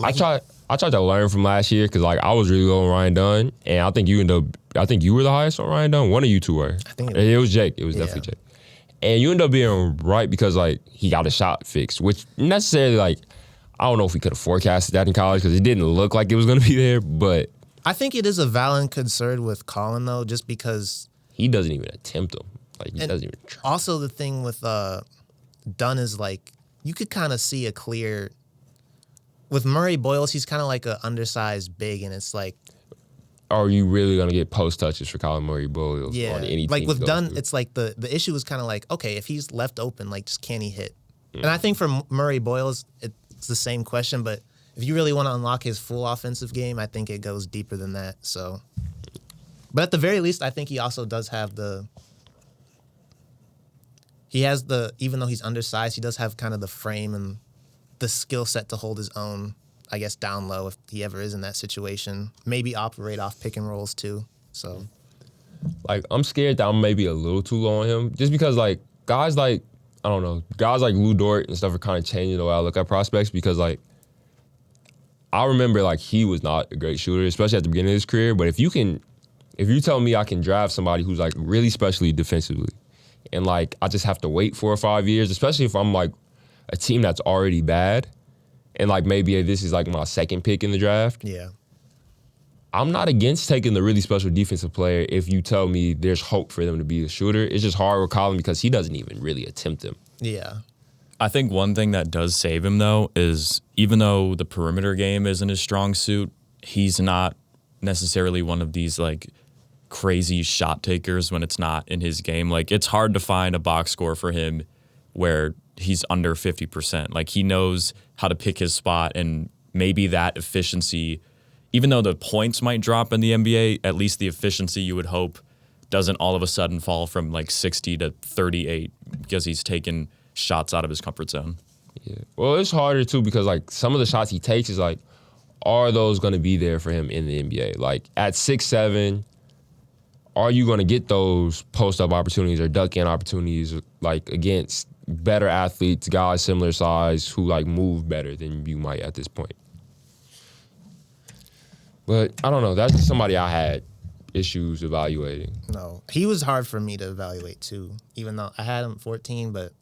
I tried to learn from last year because like I was really low on Ryan Dunn, and I think you were the highest on Ryan Dunn. One of you two were. I think it was Jake. It was definitely Jake. And you ended up being right because like he got a shot fixed, which necessarily like I don't know if we could have forecasted that in college because it didn't look like it was going to be there, but I think it is a valid concern with Colin though, just because he doesn't even attempt them. Like he doesn't even try. Also, the thing with Dunn is like you could kind of see a clear. With Murray Boyles, he's kind of like an undersized big, and it's like, are you really gonna get post touches for Colin Murray Boyles on any team? Like with Dunn, it's like the issue is kind of like, okay, if he's left open, like just can he hit? And I think for Murray Boyles, it's the same question, but if you really want to unlock his full offensive game, I think it goes deeper than that. So, but at the very least, I think he also does have even though he's undersized, he does have kind of the frame and the skill set to hold his own, I guess, down low if he ever is in that situation. Maybe operate off pick and rolls too. So, like, I'm scared that I'm maybe a little too low on him, just because like guys like Lou Dort and stuff are kind of changing the way I look at prospects, because like I remember like he was not a great shooter, especially at the beginning of his career. But if you tell me I can draft somebody who's like really specially defensively, and like I just have to wait 4 or 5 years, especially if I'm like a team that's already bad, and like maybe this is like my second pick in the draft. yeah. I'm not against taking the really special defensive player if you tell me there's hope for them to be a shooter. It's just hard with Colin because he doesn't even really attempt them. Yeah. I think one thing that does save him, though, is even though the perimeter game isn't his strong suit, he's not necessarily one of these, like, crazy shot takers when it's not in his game. Like, it's hard to find a box score for him where he's under 50%. Like, he knows how to pick his spot, and maybe that efficiency, even though the points might drop in the NBA, at least the efficiency you would hope doesn't all of a sudden fall from, like, 60 to 38 because he's taken shots out of his comfort zone. Yeah. Well, it's harder too because like some of the shots he takes is like, are those going to be there for him in the NBA? Like at 6'7", are you going to get those post-up opportunities or duck-in opportunities like against better athletes, guys similar size who like move better than you might at this point? But I don't know. That's just somebody I had issues evaluating. No, he was hard for me to evaluate too, even though I had him 14, but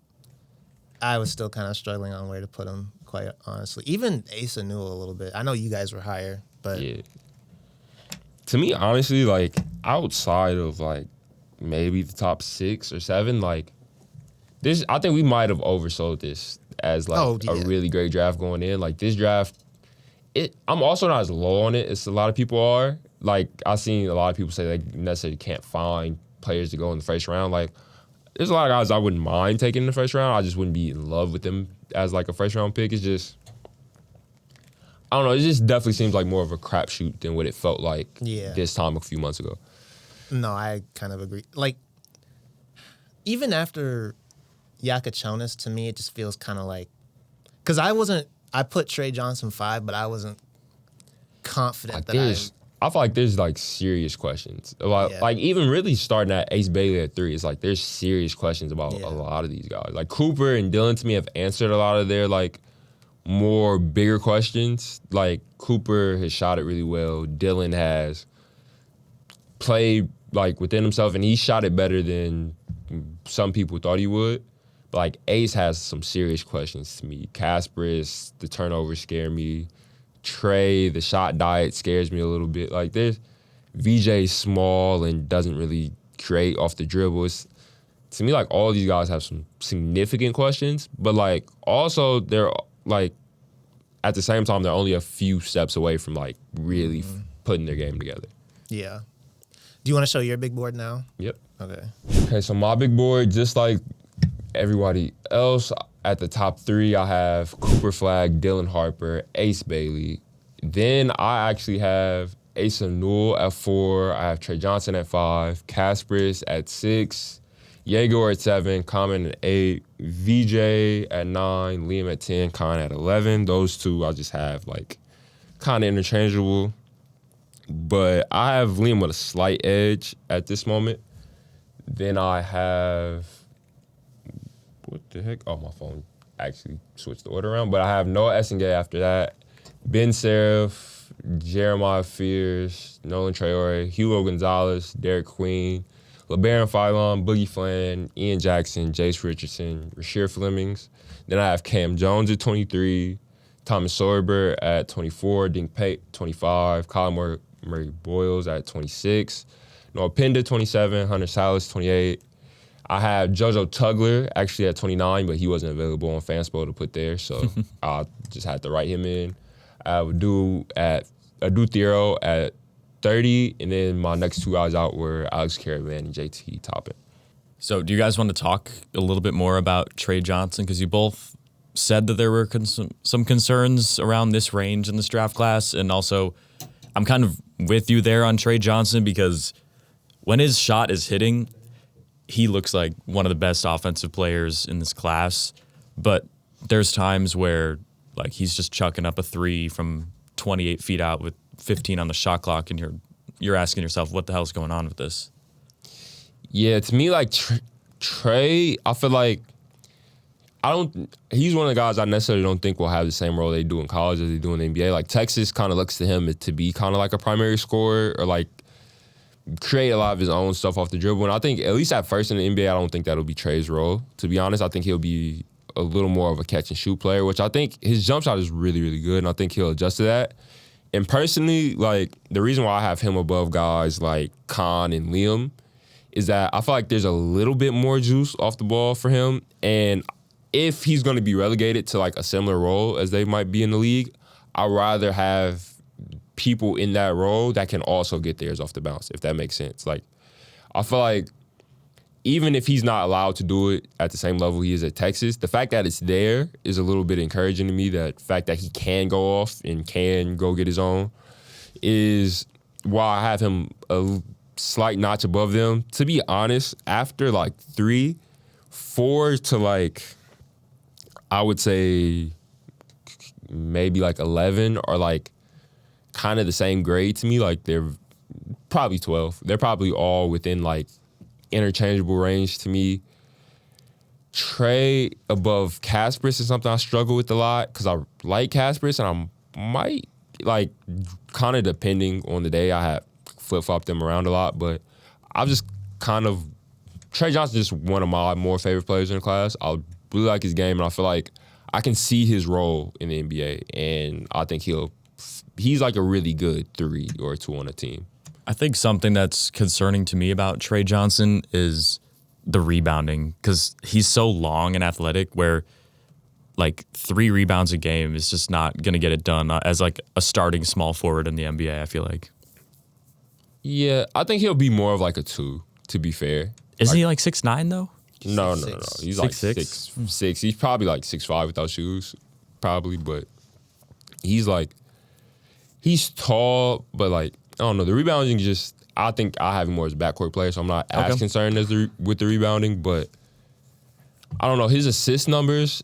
I was still kind of struggling on where to put him, quite honestly. Even Asa knew a little bit. I know you guys were higher, but yeah. To me, honestly, like outside of like maybe the top 6 or 7, like this, I think we might have oversold this as like a really great draft going in. Like this draft, I'm also not as low on it as a lot of people are. Like I've seen a lot of people say they necessarily can't find players to go in the first round. Like there's a lot of guys I wouldn't mind taking in the first round. I just wouldn't be in love with them as like a first round pick. It's just, I don't know. It just definitely seems like more of a crapshoot than what it felt like this time a few months ago. No, I kind of agree. Like even after Yakachonis, to me, it just feels kind of like, because I put Trey Johnson 5, but I wasn't confident like I feel like there's like serious questions about like even really starting at Ace Bailey at 3. It's like there's serious questions about a lot of these guys. Like Cooper and Dillon to me have answered a lot of their like more bigger questions. Like Cooper has shot it really well. Dillon has played like within himself, and he shot it better than some people thought he would. But like Ace has some serious questions to me. Kasparis, the turnovers scare me. Trey, the shot diet scares me a little bit. Like there's VJ small and doesn't really create off the dribble. It's, to me, like all these guys have some significant questions, but like also they're like at the same time they're only a few steps away from like really putting their game together. Yeah. Do you want to show your big board now? Yep. Okay, so my big board, just like everybody else, at the top 3, I have Cooper Flagg, Dylan Harper, Ace Bailey. Then I actually have Asa Newell at 4. I have Trey Johnson at 5, Kasparis at 6, Yegor at 7, Common at 8, VJ at 9, Liam at 10, Con at 11. Those two I just have like kind of interchangeable. But I have Liam with a slight edge at this moment. Then I have, what the heck? Oh, my phone actually switched the order around. But I have Noah Essengay after that, Ben Seraph, Jeremiah Fears, Nolan Traore, Hugo Gonzalez, Derek Queen, LeBaron Philon, Boogie Flan, Ian Jackson, Jace Richardson, Rasheer Flemings. Then I have Cam Jones at 23, Thomas Sorber at 24, Dink Pate 25, Colin Murray Boyles at 26, Noah Penda 27, Hunter Salas 28. I have JoJo Tugler actually at 29, but he wasn't available on Fanspo to put there, so I just had to write him in. I have Adu Thiero at 30, and then my next 2 guys out were Alex Caravan and JT Toppin. So do you guys want to talk a little bit more about Trey Johnson? Because you both said that there were some concerns around this range in this draft class, and also I'm kind of with you there on Trey Johnson because when his shot is hitting, he looks like one of the best offensive players in this class. But there's times where like he's just chucking up a three from 28 feet out with 15 on the shot clock, and you're asking yourself, what the hell's going on with this? Yeah, to me, like Trey, I feel like he's one of the guys I necessarily don't think will have the same role they do in college as they do in the NBA. Like Texas kind of looks to him to be kind of like a primary scorer or like create a lot of his own stuff off the dribble. And I think at least at first in the NBA, I don't think that'll be Trey's role. To be honest, I think he'll be a little more of a catch and shoot player, which I think his jump shot is really, really good. And I think he'll adjust to that. And personally, like the reason why I have him above guys like Khan and Liam is that I feel like there's a little bit more juice off the ball for him. And if he's going to be relegated to like a similar role as they might be in the league, I'd rather have people in that role that can also get theirs off the bounce, if that makes sense. Like, I feel like even if he's not allowed to do it at the same level he is at Texas, the fact that it's there is a little bit encouraging to me. That fact that he can go off and can go get his own is why I have him a slight notch above them. To be honest, after like 3-4 to like, I would say maybe like 11 are like kind of the same grade to me. Like they're probably 12. They're probably all within like interchangeable range to me. Trey above Kasparis is something I struggle with a lot because I like Kasparis and I might like kind of depending on the day I have flip-flopped them around a lot, but I've just kind of Trey Johnson's just one of my more favorite players in the class. I really like his game, and I feel like I can see his role in the NBA, and I think he's like a really good 3 or 2 on a team. I think something that's concerning to me about Trey Johnson is the rebounding because he's so long and athletic where like 3 rebounds a game is just not going to get it done as like a starting small forward in the NBA, I feel like. Yeah, I think he'll be more of like a 2, to be fair. Isn't he like 6'9" though? No. He's like 6'6". 6'6". He's probably like 6'5" without shoes, probably. But he's tall, but like I don't know. The rebounding I think I have him more as a backcourt player, so I'm not as concerned with the rebounding. But I don't know. His assist numbers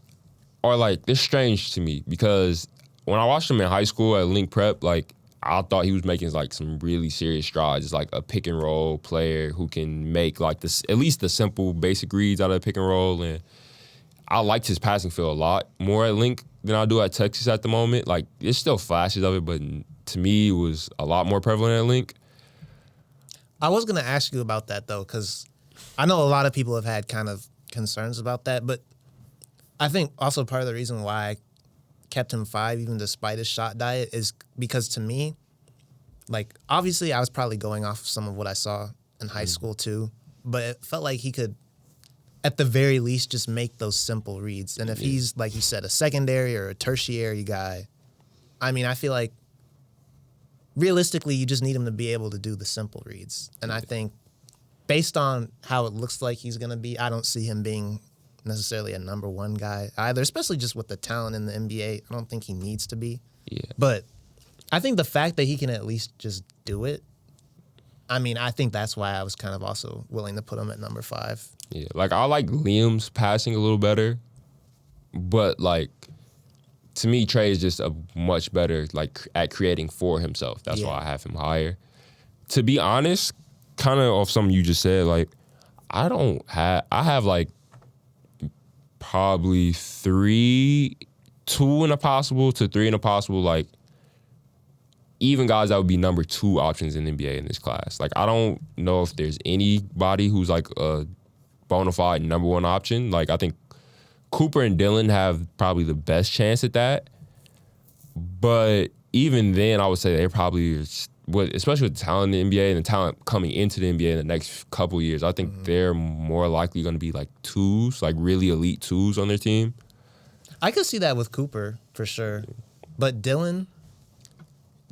are like they're strange to me because when I watched him in high school at Link Prep, like I thought he was making like some really serious strides. It's like a pick and roll player who can make like this at least the simple basic reads out of the pick and roll. And I liked his passing feel a lot more at Link than I do at Texas at the moment. Like there's still flashes of it, but to me it was a lot more prevalent at Link. I was going to ask you about that though, because I know a lot of people have had kind of concerns about that, but I think also part of the reason why I kept him 5 even despite his shot diet is because to me, like obviously I was probably going off of some of what I saw in high school too, but it felt like he could at the very least just make those simple reads. And if he's, like you said, a secondary or a tertiary guy, I mean, I feel like realistically you just need him to be able to do the simple reads. And I think based on how it looks like he's going to be, I don't see him being necessarily a number 1 guy either, especially just with the talent in the NBA. I don't think he needs to be. Yeah. But I think the fact that he can at least just do it, I mean, I think that's why I was kind of also willing to put him at number 5. Yeah, like I like Liam's passing a little better, but like to me, Trey is just a much better like at creating for himself. That's why I have him higher. To be honest, kind of off something you just said, like I have like probably 2 in a possible to 3 in a possible, like even guys that would be number 2 options in the NBA in this class. Like I don't know if there's anybody who's like a bona fide number 1 option. Like I think Cooper and Dillon have probably the best chance at that. But even then, I would say they're probably, especially with the talent in the NBA and the talent coming into the NBA in the next couple of years, I think they're more likely going to be like 2s, like really elite 2s on their team. I could see that with Cooper for sure. But Dillon?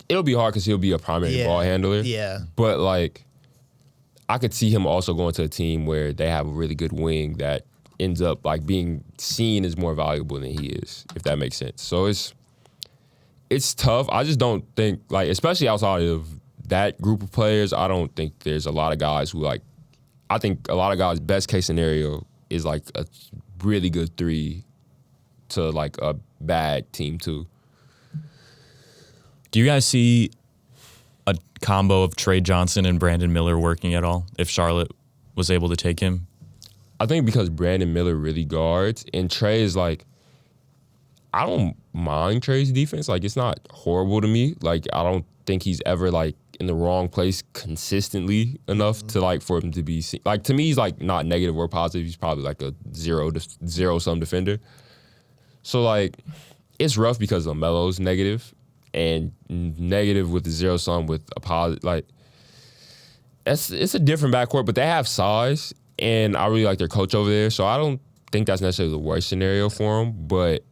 It'll be hard because he'll be a primary ball handler. Yeah. But like, I could see him also going to a team where they have a really good wing that ends up like being seen as more valuable than he is, if that makes sense. So it's tough. I just don't think, like, especially outside of that group of players, I don't think there's a lot of guys who, like, I think a lot of guys' best case scenario is like a really good 3 to like a bad team 2. Do you guys see a combo of Trey Johnson and Brandon Miller working at all if Charlotte was able to take him? I think because Brandon Miller really guards and Trey is like, I don't mind Trey's defense. Like, it's not horrible to me. Like, I don't think he's ever like in the wrong place consistently enough to like for him to be like, to me, he's like not negative or positive. He's probably like a zero-sum defender. So like, it's rough because LaMelo's negative and negative with the zero-sum with a positive. Like, it's a different backcourt, but they have size, and I really like their coach over there. So I don't think that's necessarily the worst scenario for him, but.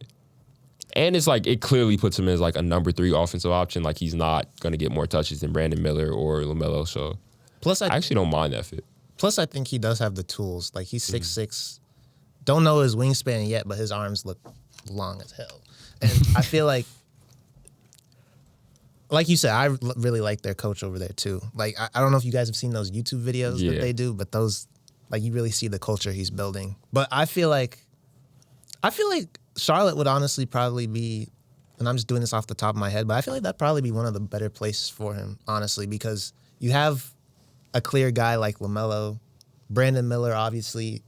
And it's like, it clearly puts him as like a number 3 offensive option. Like, he's not going to get more touches than Brandon Miller or LaMelo. So Plus, I actually don't mind that fit. Plus, I think he does have the tools. Like, he's 6'6". Don't know his wingspan yet, but his arms look long as hell. And I feel like you said, I really like their coach over there too. Like, I don't know if you guys have seen those YouTube videos that they do, but those, like, you really see the culture he's building. But I feel like Charlotte would honestly probably be, and I'm just doing this off the top of my head, but I feel like that'd probably be one of the better places for him, honestly, because you have a clear guy like LaMelo. Brandon Miller, obviously,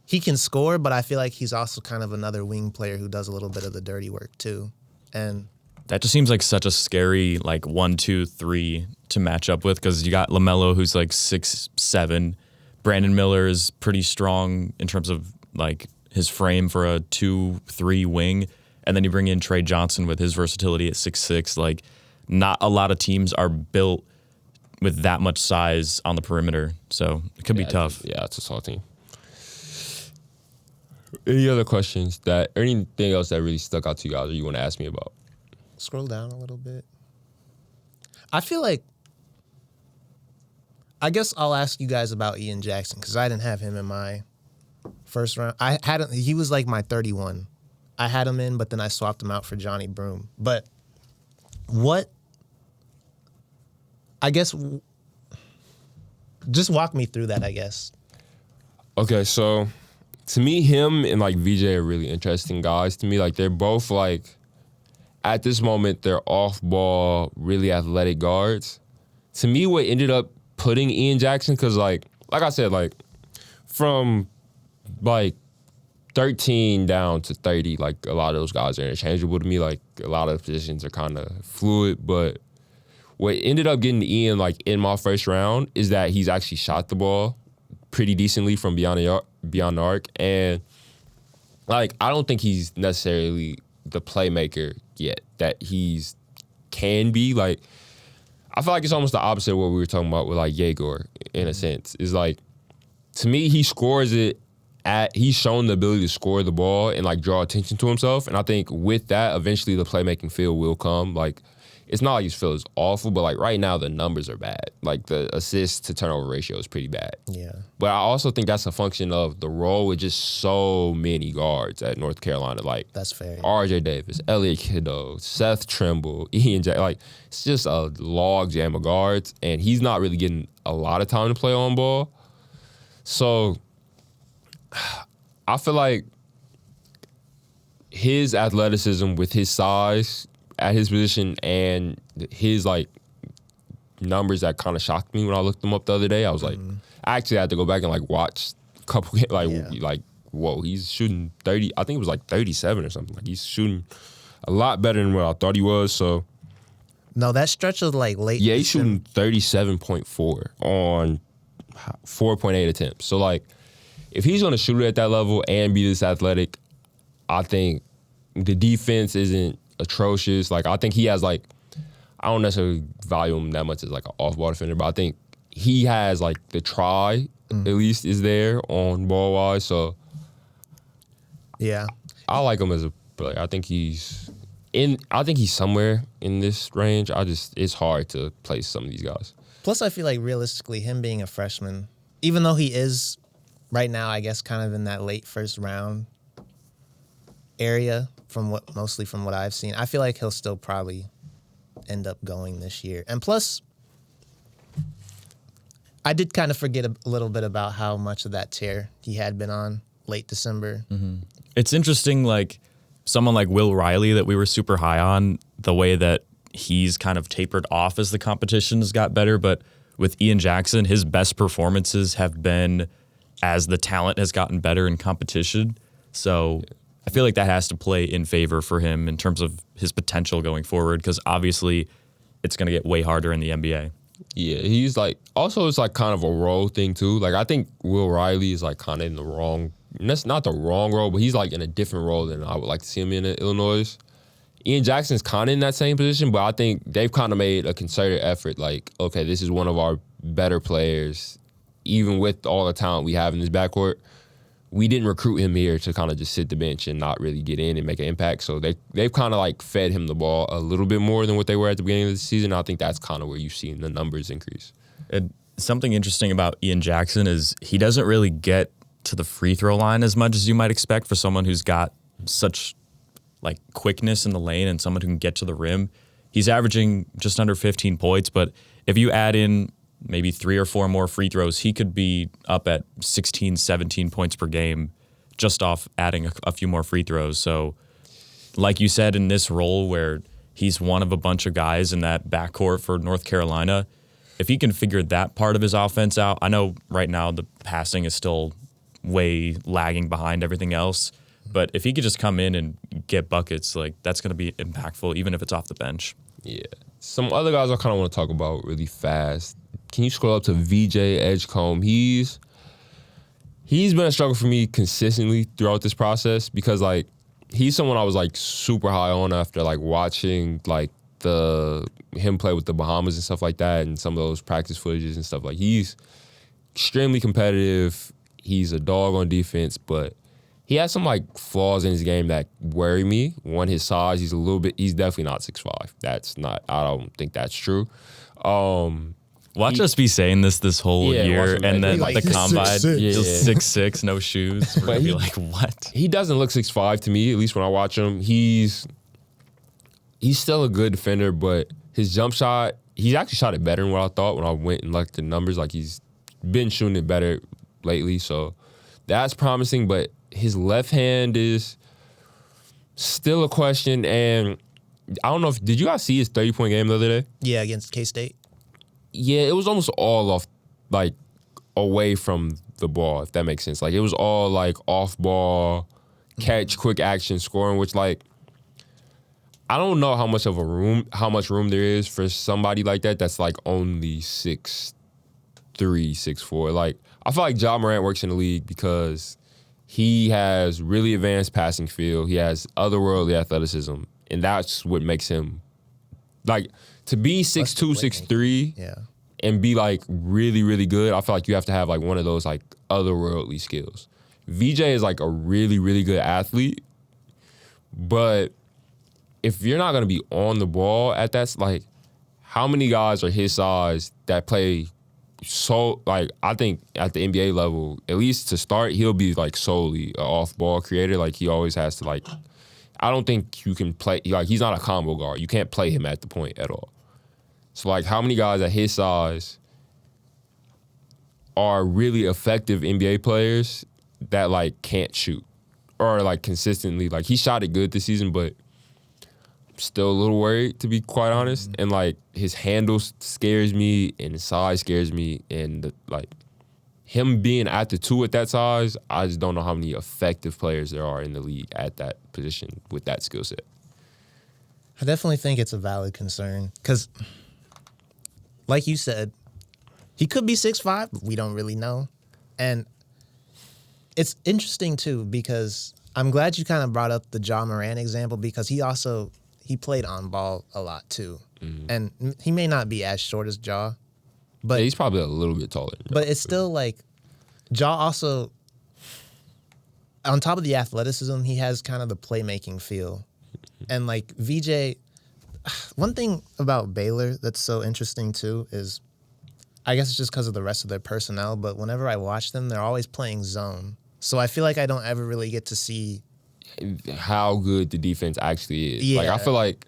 he can score, but I feel like he's also kind of another wing player who does a little bit of the dirty work too. And that just seems like such a scary, like, 1, 2, 3 to match up with, because you got LaMelo, who's like 6'7". Brandon Miller is pretty strong in terms of like his frame for a 2-3 wing, and then you bring in Trey Johnson with his versatility at 6'6". Like, not a lot of teams are built with that much size on the perimeter, so it could be tough. It's a solid team. Any other questions or anything else that really stuck out to you guys or you want to ask me about? Scroll down a little bit. I feel like, I guess I'll ask you guys about Ian Jackson, because I didn't have him in my first round. He was like my 31. I had him in, but then I swapped him out for Johnny Broom. But just walk me through that, I guess. Okay, so to me, him and like VJ are really interesting guys to me. Like, they're both like, at this moment, they're off-ball, really athletic guards. To me, what ended up putting Ian Jackson, because like I said, like, from like 13 down to 30, like, a lot of those guys are interchangeable to me. Like, a lot of positions are kind of fluid, but what ended up getting Ian, like, in my first round is that he's actually shot the ball pretty decently from beyond the arc. And, like, I don't think he's necessarily the playmaker yet that he's can be. Like, I feel like it's almost the opposite of what we were talking about with, like, Yegor, in a sense. Is like, to me, he scores it he's shown the ability to score the ball and, like, draw attention to himself. And I think with that, eventually the playmaking feel will come. Like, it's not like his feel is awful, but, like, right now the numbers are bad. Like, the assist to turnover ratio is pretty bad. Yeah. But I also think that's a function of the role with just so many guards at North Carolina. Like, That's fair. RJ Davis, Elliot Kiddo, Seth Trimble, Ian Jackson. Like, it's just a log jam of guards, and he's not really getting a lot of time to play on ball. So I feel like his athleticism with his size at his position and his, like, numbers that kind of shocked me when I looked them up the other day. I was like, I actually had to go back and, like, watch a couple, like, whoa, he's shooting 30. I think it was like 37 or something. Like, he's shooting a lot better than what I thought he was. So No, that stretch was like late. yeah, he's shooting 37.4 on 4.8 attempts. So, like, if he's going to shoot it at that level and be this athletic, I think the defense isn't atrocious. Like, I think he has, like, I don't necessarily value him that much as, like, an off-ball defender, but I think he has, like, the try, at least, is there on ball-wise. So, Yeah. I like him as a player. I think he's somewhere in this range. It's hard to place some of these guys. Plus, I feel like realistically, him being a freshman, even though he is right now, I guess, kind of in that late first round area mostly from what I've seen. I feel like he'll still probably end up going this year. And plus, I did kind of forget a little bit about how much of that tear he had been on late December. Mm-hmm. It's interesting, like someone like Will Riley that we were super high on, the way that he's kind of tapered off as the competitions got better. But with Ian Jackson, his best performances have been as the talent has gotten better in competition. So I feel like that has to play in favor for him in terms of his potential going forward, because obviously it's going to get way harder in the NBA. Yeah, he's like, also it's like kind of a role thing too. Like I think Will Riley is like kind of in the wrong, that's not the wrong role, but he's like in a different role than I would like to see him in Illinois. Ian Jackson's kind of in that same position, but I think they've kind of made a concerted effort. Like, okay, this is one of our better players, even with all the talent we have in this backcourt. We didn't recruit him here to kind of just sit the bench and not really get in and make an impact. So they've kind of like fed him the ball a little bit more than what they were at the beginning of the season. I think that's kind of where you've seen the numbers increase. And something interesting about Ian Jackson is he doesn't really get to the free throw line as much as you might expect for someone who's got such like quickness in the lane and someone who can get to the rim. He's averaging just under 15 points, but if you add in maybe 3 or 4 more free throws, he could be up at 16, 17 points per game just off adding a few more free throws. So like you said, in this role where he's one of a bunch of guys in that backcourt for North Carolina, if he can figure that part of his offense out, I know right now the passing is still way lagging behind everything else, but if he could just come in and get buckets, like that's going to be impactful, even if it's off the bench. Yeah. Some other guys I kind of want to talk about really fast. Can you scroll up to VJ Edgecombe? He's been a struggle for me consistently throughout this process because like he's someone I was like super high on after like watching like him play with the Bahamas and stuff like that, and some of those practice footages and stuff. Like he's extremely competitive. He's a dog on defense, but he has some like flaws in his game that worry me. One, his size. He's definitely not 6'5". I don't think that's true. Watch us be saying this whole year, and then like the combine, 6'6". 6'6", no shoes. We're gonna be like, what? He doesn't look 6'5" to me, at least when I watch him. He's still a good defender, but his jump shot, he's actually shot it better than what I thought when I went and looked at the numbers. Like he's been shooting it better lately, so that's promising. But his left hand is still a question, and I don't know did you guys see his 30-point game the other day? Yeah, against K-State. Yeah, it was almost all off, like, away from the ball, if that makes sense. Like, it was all, like, off-ball, catch, quick action, scoring, which, like, I don't know how much room there is for somebody like that that's, like, only 6'3", 6'4". Like, I feel like Ja Morant works in the league because he has really advanced passing feel. He has otherworldly athleticism, and that's what makes him, like, to be 6'2", 6'3", Yeah. and be like really, really good, I feel like you have to have like one of those like otherworldly skills. VJ is like a really, really good athlete, but if you're not gonna be on the ball at that, like, how many guys are his size that play so, like, I think at the NBA level, at least to start, he'll be like solely an off-ball creator. Like he always has to like, I don't think you can play, like he's not a combo guard. You can't play him at the point at all. So, like, how many guys at his size are really effective NBA players that, like, can't shoot or, like, consistently? Like, he shot it good this season, but I'm still a little worried, to be quite honest. And, like, his handle scares me and his size scares me. And, like, him being at the 2 at that size, I just don't know how many effective players there are in the league at that position with that skill set. I definitely think it's a valid concern because, like you said, he could be 6'5", but we don't really know. And it's interesting, too, because I'm glad you kind of brought up the Ja Morant example because he played on ball a lot, too. Mm-hmm. And he may not be as short as Ja, but yeah, he's probably a little bit taller. But it's still like, Ja also, on top of the athleticism, he has kind of the playmaking feel. And like VJ, one thing about Baylor that's so interesting too is I guess it's just because of the rest of their personnel, but whenever I watch them, they're always playing zone. So I feel like I don't ever really get to see how good the defense actually is. Yeah. Like, I feel like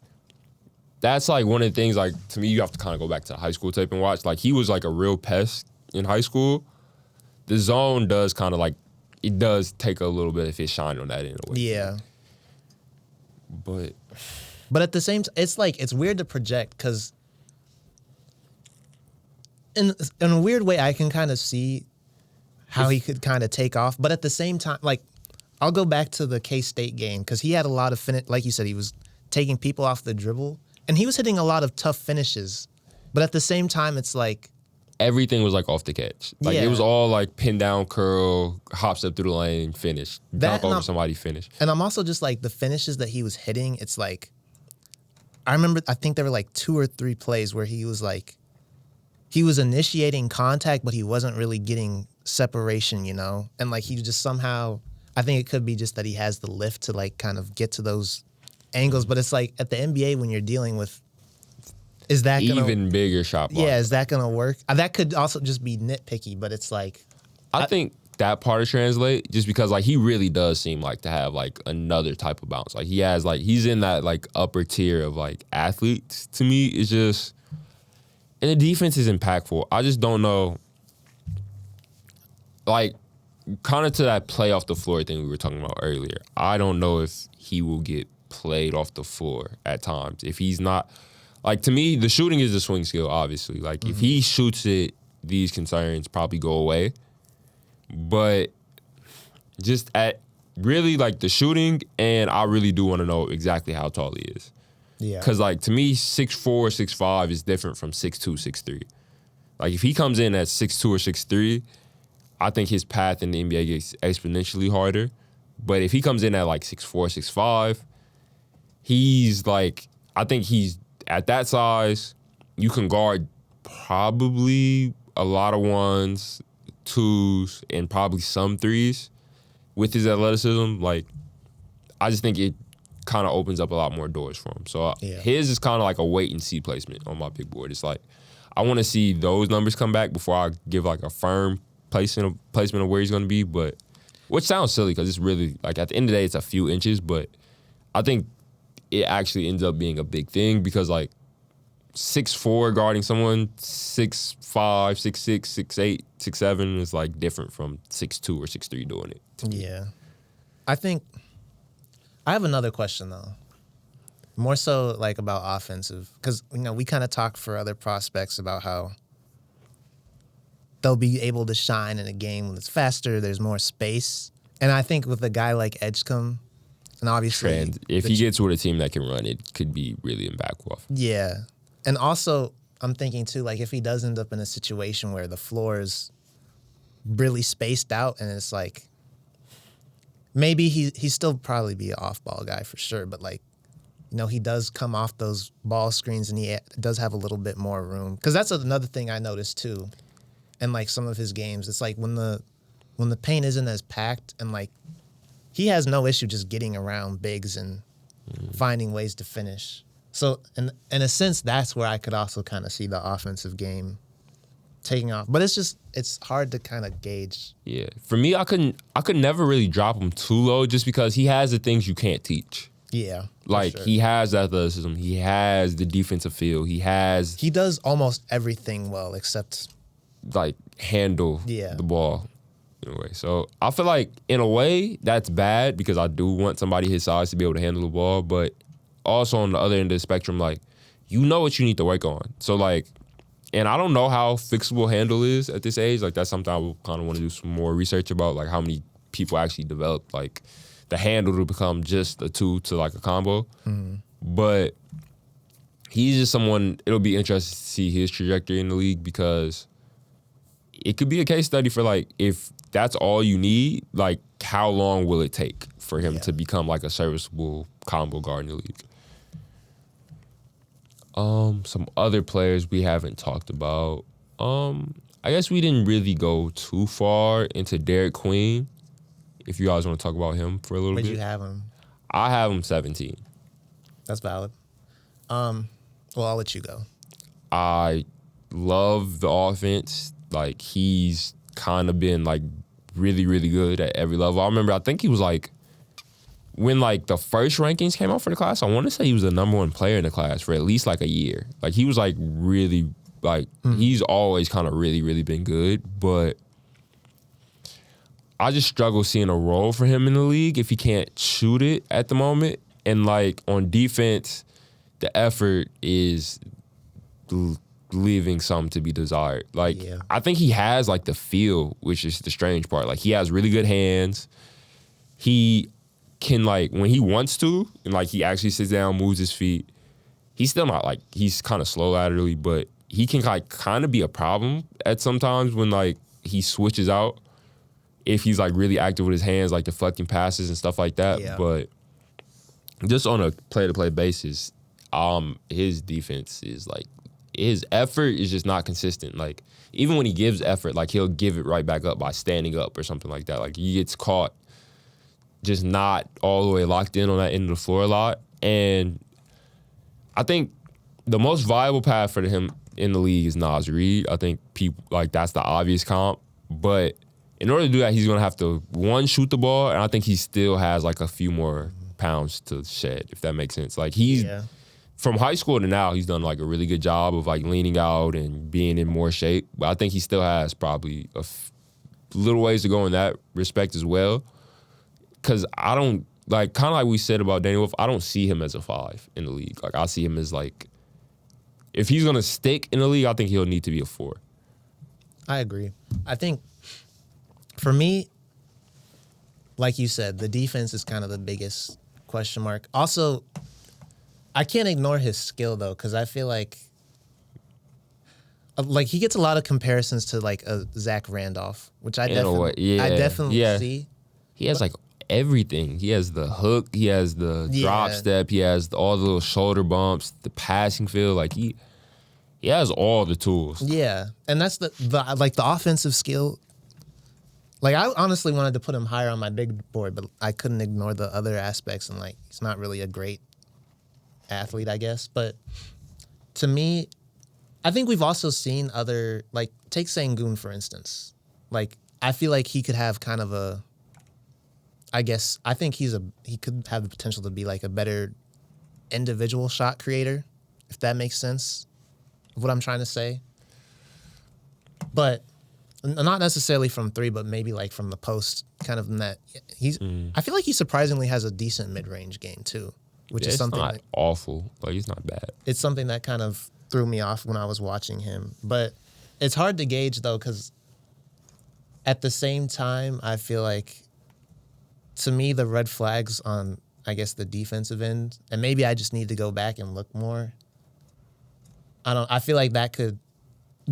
that's like one of the things, like, to me, you have to kind of go back to high school tape and watch. Like, he was like a real pest in high school. The zone does kind of like, it does take a little bit of his shine on that in a way. Yeah. But at the same time, it's like, it's weird to project because in a weird way, I can kind of see how he could kind of take off. But at the same time, like, I'll go back to the K-State game because he had a lot of like you said, he was taking people off the dribble and he was hitting a lot of tough finishes. But at the same time, it's like everything was like off the catch. Like, Yeah. it was all like pin down, curl, hop step through the lane, finish. That Dunk over and somebody, finish. And I'm also just like the finishes that he was hitting. It's like, I think there were like 2 or 3 plays where he was like, he was initiating contact, but he wasn't really getting separation, you know? And like he just somehow, I think it could be just that he has the lift to like kind of get to those angles. But it's like at the NBA when you're dealing with, is that gonna, Even bigger shot block. yeah, is that going to work? That could also just be nitpicky, but it's like, I think that part of translate just because like he really does seem like to have like another type of bounce. Like he has like he's in that like upper tier of like athletes. To me, it's just, and the defense is impactful. I just don't know, like kind of to that play off the floor thing we were talking about earlier. I don't know if he will get played off the floor at times. If he's not, like to me, the shooting is the swing skill. Obviously, like if he shoots it, these concerns probably go away. But just at really like the shooting, and I really do want to know exactly how tall he is. yeah. Because like to me, 6'4", 6'5" is different from 6'2", 6'3". Like if he comes in at 6'2" or 6'3", I think his path in the NBA gets exponentially harder. But if he comes in at like 6'4", 6'5", he's like, I think he's at that size, you can guard probably a lot of 1s, 2s, and probably some 3s with his athleticism. Like, I just think it kind of opens up a lot more doors for him. So Yeah. his is kind of like a wait and see placement on my big board. It's like, I want to see those numbers come back before I give like a firm placement of where he's going to be. But which sounds silly because it's really like at the end of the day, it's a few inches, but I think it actually ends up being a big thing because like 6'4" guarding someone, 6'5", 6'6", 6'8", 6'7" is like different from 6'2" or 6'3" doing it. Yeah. I think I have another question though. More so like about offensive. Because, you know, we kind of talk for other prospects about how they'll be able to shine in a game when it's faster, there's more space. And I think with a guy like Edgecombe, and obviously And if he gets with a team that can run, it could be really impactful. yeah. And also, I'm thinking too, like if he does end up in a situation where the floor is really spaced out and it's like, maybe he still probably be an off-ball guy for sure, but like, you know, he does come off those ball screens and he does have a little bit more room. Because that's another thing I noticed too in like some of his games. It's like when the paint isn't as packed and like he has no issue just getting around bigs and finding ways to finish. So in a sense, that's where I could also kind of see the offensive game taking off. But it's hard to kind of gauge. Yeah. For me, I could never really drop him too low just because he has the things you can't teach. Yeah. for Like sure. he has athleticism, he has the defensive feel, he does almost everything well except like handle Yeah. the ball in a way. So I feel like in a way that's bad because I do want somebody his size to be able to handle the ball, but also on the other end of the spectrum, like you know what you need to work on. So like, and I don't know how fixable handle is at this age. Like that's something I would kind of want to do some more research about, like how many people actually develop like the handle to become just a 2 to like a combo. But he's just someone, it'll be interesting to see his trajectory in the league because it could be a case study for like, if that's all you need, like how long will it take for him to become like a serviceable combo guard in the league? Some other players we haven't talked about. I guess we didn't really go too far into Derek Queen. If you guys want to talk about him for a little where'd bit. you have him? I have him 17. That's valid. Well, I'll let you go. I love the offense. Like, he's kind of been, like, really, really good at every level. I remember, I think he was, like, when, like, the first rankings came out for the class, I want to say he was the number 1 player in the class for at least, like, a year. Like, he was, like, really, like, he's always kind of really, really been good. But I just struggle seeing a role for him in the league if he can't shoot it at the moment. And, like, on defense, the effort is leaving some to be desired. Like, I think he has, like, the feel, which is the strange part. Like, he has really good hands. He can, like, when he wants to, and, like, he actually sits down, moves his feet, he's still not, like, he's kind of slow laterally, but he can, like, kind of be a problem at sometimes when, like, he switches out if he's, like, really active with his hands, like, deflecting passes and stuff like that. Yeah. But just on a play-to-play basis, his defense is, like, his effort is just not consistent. Like, even when he gives effort, like, he'll give it right back up by standing up or something like that. Like, he gets caught just not all the way locked in on that end of the floor a lot. And I think the most viable path for him in the league is Naz Reid. I think people, like, that's the obvious comp. But in order to do that, he's going to have to, one, shoot the ball, and I think he still has, like, a few more pounds to shed, if that makes sense. Like, he's, from high school to now, he's done, like, a really good job of, like, leaning out and being in more shape. But I think he still has probably little ways to go in that respect as well. Because I don't, like, kind of like we said about Danny Wolf, I don't see him as a 5 in the league. Like, I see him as, like, if he's going to stick in the league, I think he'll need to be a 4. I agree. I think, for me, like you said, the defense is kind of the biggest question mark. Also, I can't ignore his skill, though, because I feel like he gets a lot of comparisons to, like, a Zach Randolph, which I definitely see. He has, like, everything. He has the hook, he has the drop step, he has all the little shoulder bumps, the passing feel. Like, he has all the tools. Yeah, and that's the offensive skill. Like, I honestly wanted to put him higher on my big board, but I couldn't ignore the other aspects, and, like, he's not really a great athlete, I guess. But to me, I think we've also seen other, like, take Sengun, for instance. Like, I feel like he could have kind of a, I guess, I think he could have the potential to be, like, a better individual shot creator, if that makes sense of what I'm trying to say. But not necessarily from 3, but maybe, like, from the post, kind of in that. I feel like he surprisingly has a decent mid-range game, too, which is something. It's not awful. Like, he's not bad. It's something that kind of threw me off when I was watching him. But it's hard to gauge, though, because at the same time, I feel like, to me, the red flags on, I guess, the defensive end, and maybe I just need to go back and look more. I feel like that could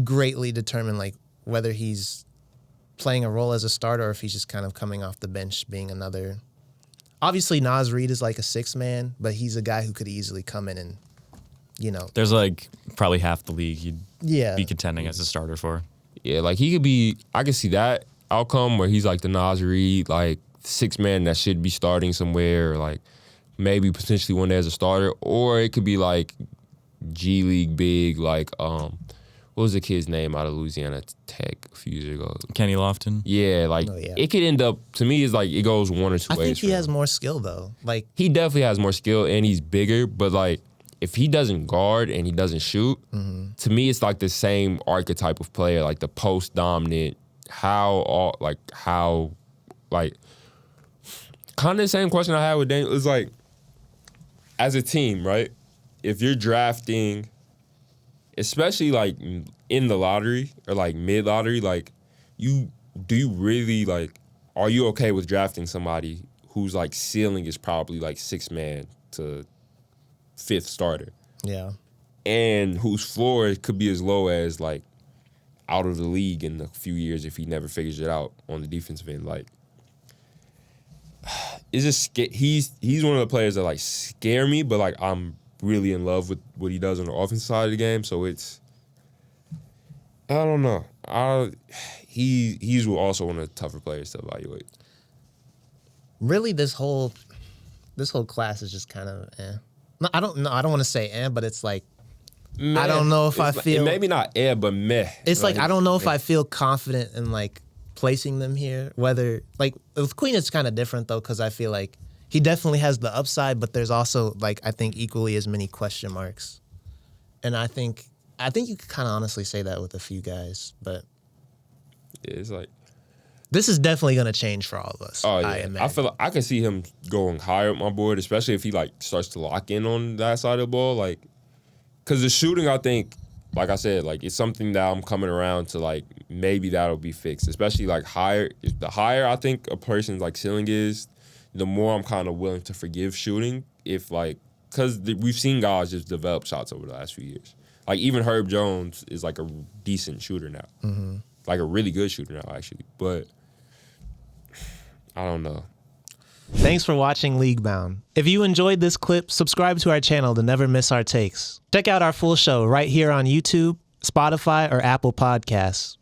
greatly determine, like, whether he's playing a role as a starter or if he's just kind of coming off the bench being another. Obviously, Naz Reid is like a 6-man, but he's a guy who could easily come in and, you know. There's, like, probably half the league he'd be contending as a starter for. Yeah, like, he could be, I could see that outcome where he's like the Naz Reid, like, 6-man that should be starting somewhere, or, like, maybe potentially one day as a starter. Or it could be, like, G League big, like, what was the kid's name out of Louisiana Tech a few years ago? Kenny Lofton? Yeah, like, it could end up, to me, it's like it goes one or two ways. I think he has more skill, though. Like, he definitely has more skill, and he's bigger, but, like, if he doesn't guard and he doesn't shoot, to me, it's like the same archetype of player, like the post-dominant, kind of the same question I had with Daniel. It's like, as a team, right? If you're drafting, especially, like, in the lottery or, like, mid-lottery, like, do you really, like, are you okay with drafting somebody whose, like, ceiling is probably, like, 6-man to 5th starter? Yeah. And whose floor could be as low as, like, out of the league in a few years if he never figures it out on the defensive end. Like, it's just, he's one of the players that, like, scare me, but, like, I'm really in love with what he does on the offensive side of the game. So it's, I don't know. He's also one of the tougher players to evaluate. Really, this whole class is just kind of I don't want to say but it's like, I don't know if I feel maybe not but meh. It's like I don't know if I feel confident in like placing them here. Whether like with Queen, it's kind of different though because I feel like he definitely has the upside, but there's also like I think equally as many question marks. And I think you could kind of honestly say that with a few guys, but it's like this is definitely going to change for all of us. Oh yeah, I imagine. I feel like I can see him going higher up my board, especially if he like starts to lock in on that side of the ball, like. Because the shooting, I think, like I said, like it's something that I'm coming around to, like maybe that'll be fixed. Especially like the higher I think a person's like ceiling is, the more I'm kind of willing to forgive shooting. If like, because we've seen guys just develop shots over the last few years. Like even Herb Jones is like a decent shooter now, like a really good shooter now actually. But I don't know. Thanks for watching League Bound. If you enjoyed this clip, subscribe to our channel to never miss our takes. Check out our full show right here on YouTube, Spotify, or Apple Podcasts.